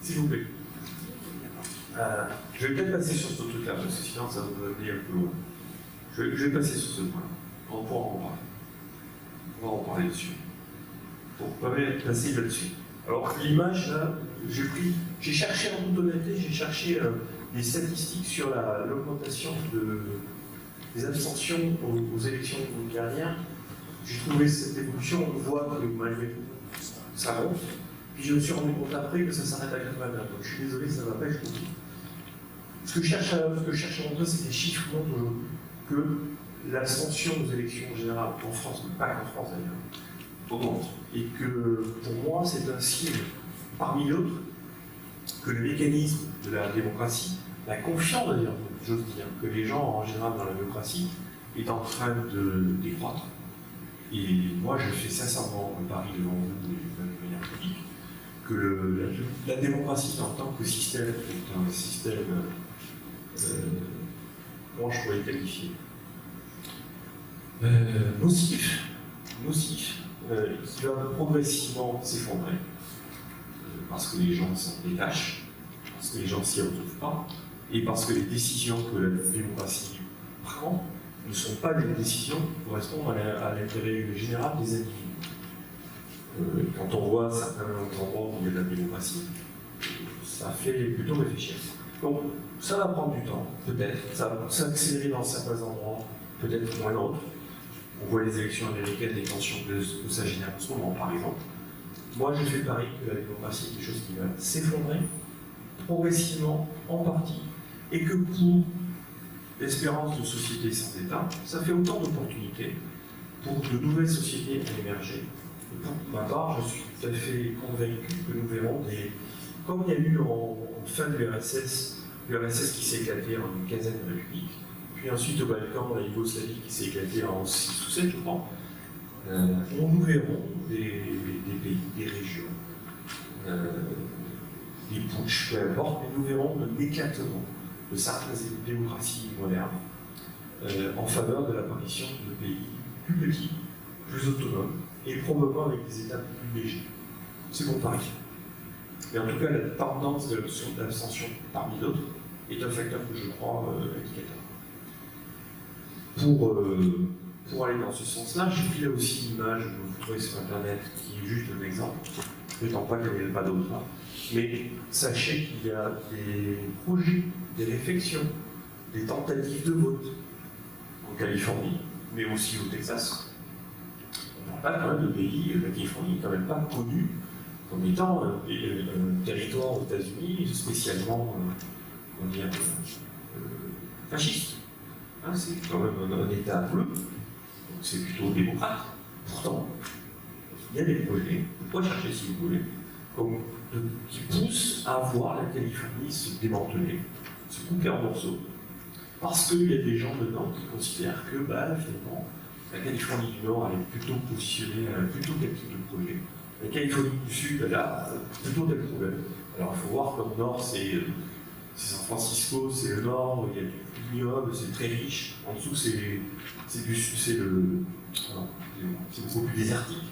s'il vous plaît. Je vais peut-être passer sur ce truc-là, parce que sinon ça va nous amener un peu loin. Je vais passer sur ce point. On pourra en parler. On va en parler dessus. Pour pas passer là-dessus. Alors, l'image, là, j'ai cherché en toute honnêteté, j'ai cherché des statistiques sur l'augmentation des abstentions aux élections dernières. J'ai trouvé cette évolution, on voit que malgré tout, ça monte. Puis je me suis rendu compte après que ça s'arrête à 89. Donc je suis désolé, ça ne va pas, je continue. Ce que je cherche à montrer, c'est que les chiffres montrent aujourd'hui que l'abstention aux élections générales en France, mais pas qu'en France d'ailleurs, augmente. Et que pour moi, c'est un signe, parmi d'autres, que le mécanisme de la démocratie la confiance d'ailleurs, j'ose dire, que les gens en général dans la démocratie est en train de décroître. Et moi, je fais sincèrement le pari devant vous, de manière publique, que la démocratie en tant que système est un système, comment je pourrais le qualifier, nocif, qui va progressivement s'effondrer, parce que les gens s'en détachent, parce que les gens s'y retrouvent pas, et parce que les décisions que la démocratie prend ne sont pas des décisions qui correspondent à l'intérêt général des individus. Quand on voit certains endroits où il y a de la démocratie, ça fait plutôt réfléchir. Donc ça va prendre du temps, peut-être, ça va s'accélérer dans certains endroits, peut-être moins d'autres. On voit les élections américaines, les tensions que ça génère en ce moment, par exemple. Moi, je fais le pari que la démocratie est quelque chose qui va s'effondrer progressivement, en partie, et que pour l'espérance de société sans État, ça fait autant d'opportunités pour de nouvelles sociétés à émerger. Et pour ma part, je suis tout à fait convaincu que nous verrons comme il y a eu en fin de l'URSS qui s'est éclaté en une quinzaine de républiques, puis ensuite au Balkan, la Yougoslavie qui s'est éclatée en 6 ou 7, je crois, nous verrons des pays, des régions, des putschs, peu importe, mais nous verrons un éclatement de certaines démocraties modernes en faveur de l'apparition de pays plus petits, plus autonomes, et probablement avec des États plus légers. C'est mon pari. Mais en tout cas, la tendance de l'abstention parmi d'autres est un facteur que je crois indicateur. Pour aller dans ce sens-là, j'ai pris là aussi une image que vous trouvez sur Internet qui est juste un exemple, ne prétends pas qu'il n'y en ait pas d'autres là. Mais sachez qu'il y a des projets, des réflexions, des tentatives de vote en Californie, mais aussi au Texas. On ne parle pas quand même de pays, la Californie n'est quand même pas connue comme étant un territoire aux États-Unis spécialement fasciste. Hein, c'est quand même un État bleu, donc c'est plutôt démocrate. Pourtant, il y a des projets, vous pouvez chercher si vous voulez, qui poussent à voir la Californie se démanteler, se couper en morceaux. Parce qu'il y a des gens dedans qui considèrent que finalement, la Californie du Nord elle est plutôt positionnée, elle a plutôt quel type de projet. La Californie du Sud, elle a plutôt des problèmes. Alors il faut voir qu'au Nord, c'est San Francisco, c'est le Nord, il y a du immeuble, c'est très riche. En dessous, c'est beaucoup plus désertique.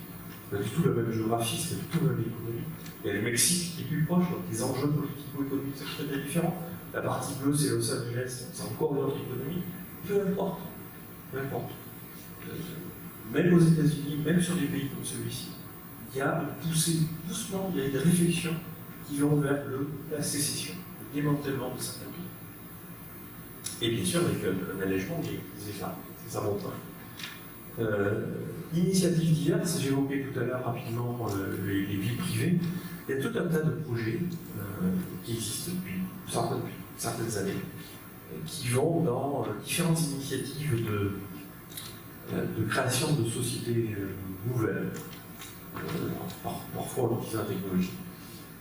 Pas du tout la même géographie, c'est pas du tout la même économie. Il y a le Mexique qui est plus proche, donc les enjeux politico-économiques sont très différents. La partie bleue, c'est Los Angeles, c'est encore une autre économie. Peu importe. Même aux États-Unis, même sur des pays comme celui-ci, il y a une poussée, doucement, il y a des réflexions qui vont vers la sécession, le démantèlement de certains pays. Et bien sûr, avec un allègement des États. C'est ça mon point. Initiatives diverses, j'évoquais tout à l'heure rapidement les vies privées. Il y a tout un tas de projets qui existent depuis certaines années, qui vont dans différentes initiatives de création de sociétés nouvelles, parfois en utilisant la technologie.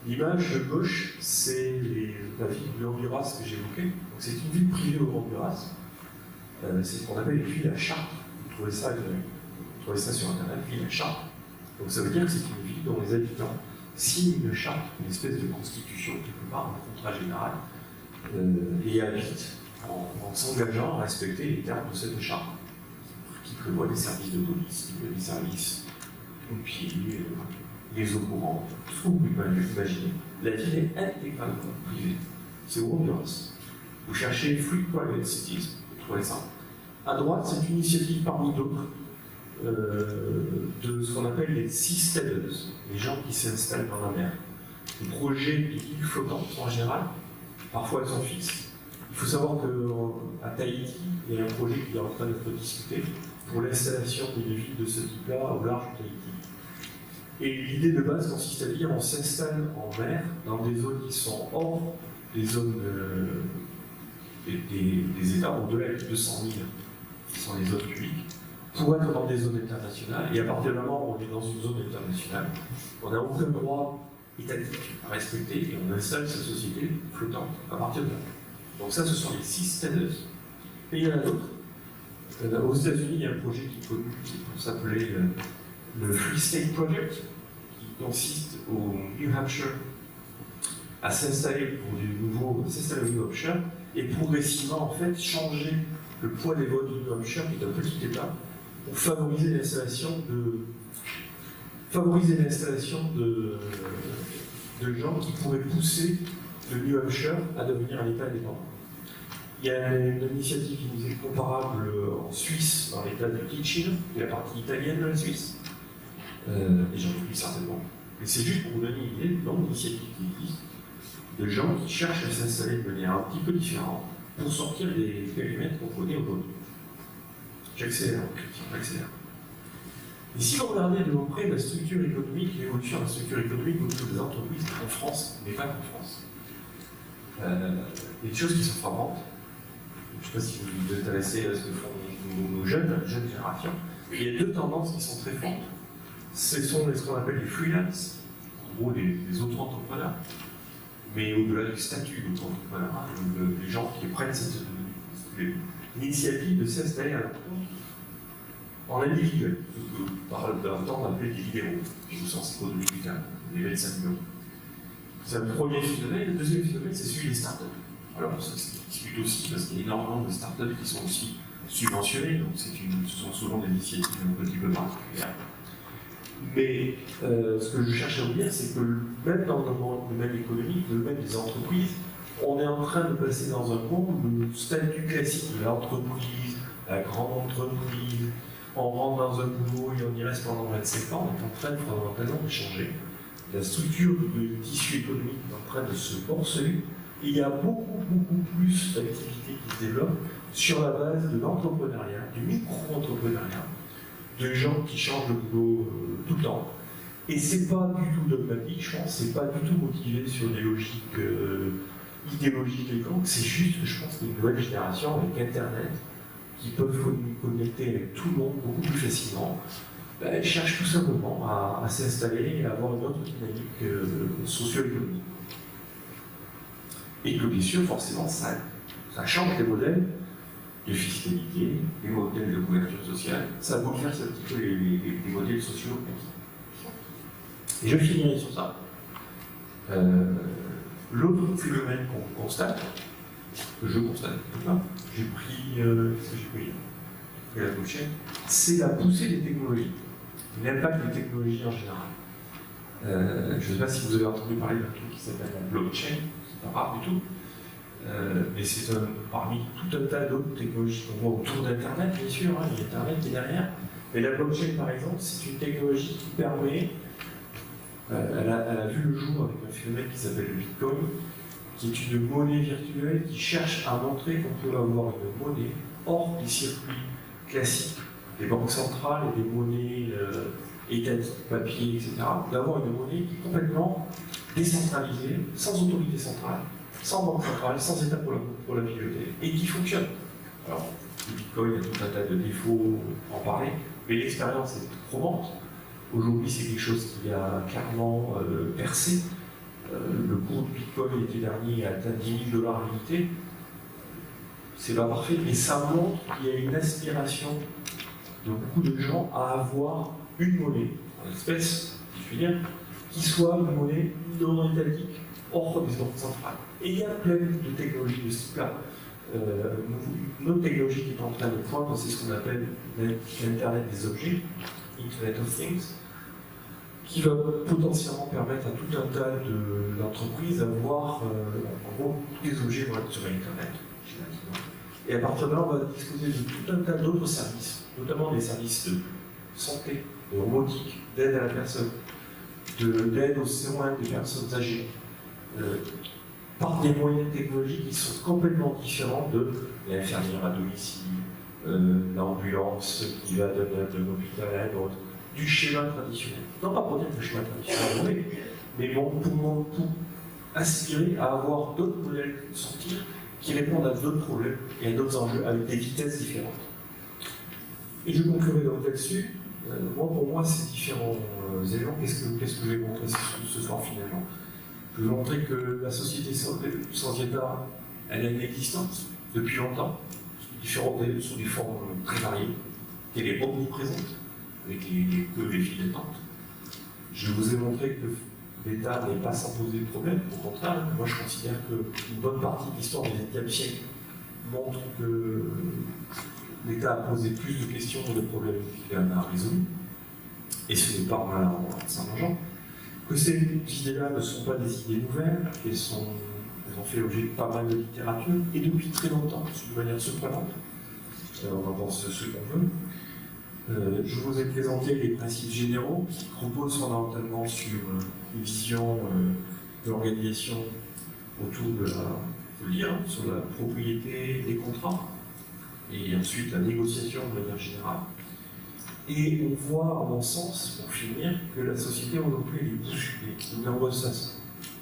L'image de gauche, c'est la ville de Honduras que j'évoquais. C'est une ville privée au Honduras. C'est ce qu'on appelle une ville à charte. Vous trouvez ça sur Internet, ville à charte. Donc ça veut dire que c'est une ville dont les habitants signent une charte, une espèce de constitution, quelque part, un contrat général, et habitent en s'engageant à respecter les termes de cette charte, qui prévoit des services de police, qui prévoit des services pompiers, les eaux courantes, tout ce que vous pouvez imaginer. La ville est intégralement privée. C'est au Honduras. Vous cherchez Free Private Cities, vous trouvez ça. À droite, c'est une initiative parmi d'autres de ce qu'on appelle les seasteaders, les gens qui s'installent dans la mer. Les projets d'îles flottantes en général, parfois elles sont fixes. Il faut savoir qu'à Tahiti, il y a un projet qui est en train d'être discuté pour l'installation d'une ville de ce type-là au large de Tahiti. Et l'idée de base consiste à dire qu'on s'installe en mer dans des zones qui sont hors des zones des États au-delà de 200 000, qui sont les zones publiques, pour être dans des zones internationales. Et à partir du moment où on est dans une zone internationale, on n'a aucun droit étatique à respecter et on installe sa société flottante à partir de là. Donc ça, ce sont les 6 status. Et il y en a d'autres. Aux États-Unis, il y a un projet qui est connu, qui s'appelait le Free State Project, qui consiste au New Hampshire à s'installer au New Hampshire et progressivement en fait changer le poids des votes du New Hampshire, qui est un petit État, pour favoriser l'installation de gens qui pourraient pousser le New Hampshire à devenir un État indépendant. Il y a une initiative qui nous est comparable en Suisse, dans l'État de Ticino, qui est la partie italienne de la Suisse, et j'en oublie certainement. Mais c'est juste pour vous donner une idée de nombre d'initiatives qui existent, de gens qui cherchent à s'installer de manière un petit peu différente pour sortir des périmètres qu'on connaît aujourd'hui. J'accélère, j'accélère. Et si vous regardez de près la structure économique, l'évolution de la structure économique autour des entreprises en France, mais pas qu'en France, il y a des choses qui sont frappantes. Je ne sais pas si vous vous intéressez à ce que font nos jeunes générations. Il y a deux tendances qui sont très fortes. Ce sont ce qu'on appelle les freelance, en gros les auto-entrepreneurs, mais au-delà du statut d'auto-entrepreneur, les gens qui prennent l'initiative de s'installer à leur compte en individuel, ce que par le temps on appelle des libéraux, au sens économique du terme, les médecins libéraux. C'est un premier phénomène. Le deuxième phénomène, c'est celui des startups. Alors, ça se discute aussi parce qu'il y a énormément de startups qui sont aussi subventionnées, donc ce sont souvent des initiatives un petit peu particulières. Mais ce que je cherche à vous dire, c'est que même dans le domaine économique, le domaine des entreprises, on est en train de passer dans un monde, le statut classique de l'entreprise, la grande entreprise, on rentre dans un boulot et on y reste pendant 25 ans, on est en train fondamentalement de changer. La structure du tissu économique est en train de se morceler. Et il y a beaucoup plus d'activités qui se développent sur la base de l'entrepreneuriat, du micro-entrepreneuriat, de gens qui changent de boulot tout le temps. Et c'est pas du tout dogmatique, je pense, c'est pas du tout motivé sur des logiques idéologiques quelconques, c'est juste que je pense qu'une nouvelle génération avec Internet, qui peuvent connecter avec tout le monde beaucoup plus facilement, cherche tout simplement à s'installer et à avoir une autre dynamique socio-économique. Et que bien sûr, forcément, ça change les modèles de fiscalité, les modèles de couverture sociale, ça bouleverse un petit peu les modèles sociaux. Et je finirai sur ça. L'autre phénomène qu'on constate, que je constate, j'ai pris la blockchain, c'est la poussée des technologies, l'impact des technologies en général. Je ne sais pas si vous avez entendu parler d'un truc qui s'appelle la blockchain, c'est pas rare du tout, mais c'est parmi tout un tas d'autres technologies qu'on voit autour d'Internet, bien sûr, il y a Internet qui est derrière, mais la blockchain par exemple, c'est une technologie qui permet, elle a vu le jour avec un phénomène qui s'appelle le Bitcoin, qui est une monnaie virtuelle qui cherche à montrer qu'on peut avoir une monnaie hors des circuits classiques des banques centrales et des monnaies étatiques, papier, etc. D'avoir une monnaie qui est complètement décentralisée, sans autorité centrale, sans banque centrale, sans État pour la piloter, et qui fonctionne. Alors, le Bitcoin a tout un tas de défauts, en parler, mais l'expérience est probante. Aujourd'hui, c'est quelque chose qui a clairement percé. Le cours du Bitcoin l'été dernier a atteint 10 000 $ l'unité. C'est pas parfait, mais ça montre qu'il y a une aspiration de beaucoup de gens à avoir une monnaie, en espèce, si je puis dire, qui soit une monnaie non étatique, hors des banques centrales. Et il y a plein de technologies de ce type-là. Une autre technologie qui est en train de poindre, c'est ce qu'on appelle l'Internet des objets, Internet of Things, qui va potentiellement permettre à tout un tas d'entreprises d'avoir, en gros, tous les objets vont être sur Internet. Et à partir de là, on va disposer de tout un tas d'autres services, notamment des services de santé, de robotique, d'aide à la personne, d'aide aux soins des personnes âgées, par des moyens technologiques qui sont complètement différents de l'infirmière à domicile, l'ambulance qui va d'un hôpital à un autre, du schéma traditionnel. Non pas pour dire que le schéma traditionnel est mauvais, mais pour aspirer à avoir d'autres modèles de sortir qui répondent à d'autres problèmes et à d'autres enjeux avec des vitesses différentes. Et je conclurai donc là-dessus. Pour moi, ces différents éléments, qu'est-ce que je vais montrer ce soir finalement? Je vais montrer que la société sans État Elle a une existence depuis longtemps, sous des formes très variées. Elle est omniprésente, avec les queues et les files d'attente. Je vous ai montré que l'État n'est pas sans poser de problème. Au contraire, moi je considère qu'une bonne partie de l'histoire du XXe siècle montre que l'État a posé plus de questions que de problèmes qu'il en a résolus. Et ce n'est pas mal en s'engageant. Que ces idées-là ne sont pas des idées nouvelles, elles ont fait l'objet de pas mal de littérature, et depuis très longtemps, d'une manière surprenante. On en pense ce qu'on veut. Je vous ai présenté les principes généraux qui reposent fondamentalement sur une vision de l'organisation autour de sur la propriété des contrats et ensuite la négociation de manière générale. Et on voit, à mon sens, pour finir, que la société aujourd'hui est bousculée d'une nerveuse façon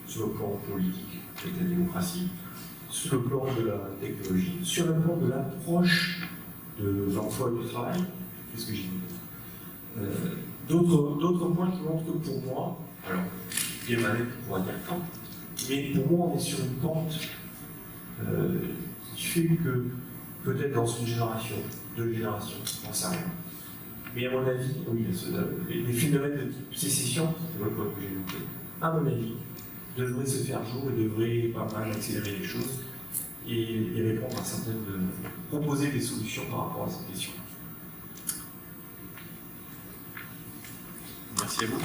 sur le plan politique, avec la démocratie, sur le plan de la technologie, sur le plan de l'approche de l'emploi et du travail. Qu'est-ce que j'ai dit d'autres points qui montrent que pour moi, alors, Emmanuel pourra dire quand, mais pour moi, on est sur une pente qui fait que peut-être dans une génération, 2 générations, on ne sait rien. Mais à mon avis, oui, les phénomènes de type sécession, c'est le point que j'ai noté, à mon avis, devraient se faire jour et devraient pas mal accélérer les choses et répondre à certaines proposer des solutions par rapport à cette question. Merci à vous.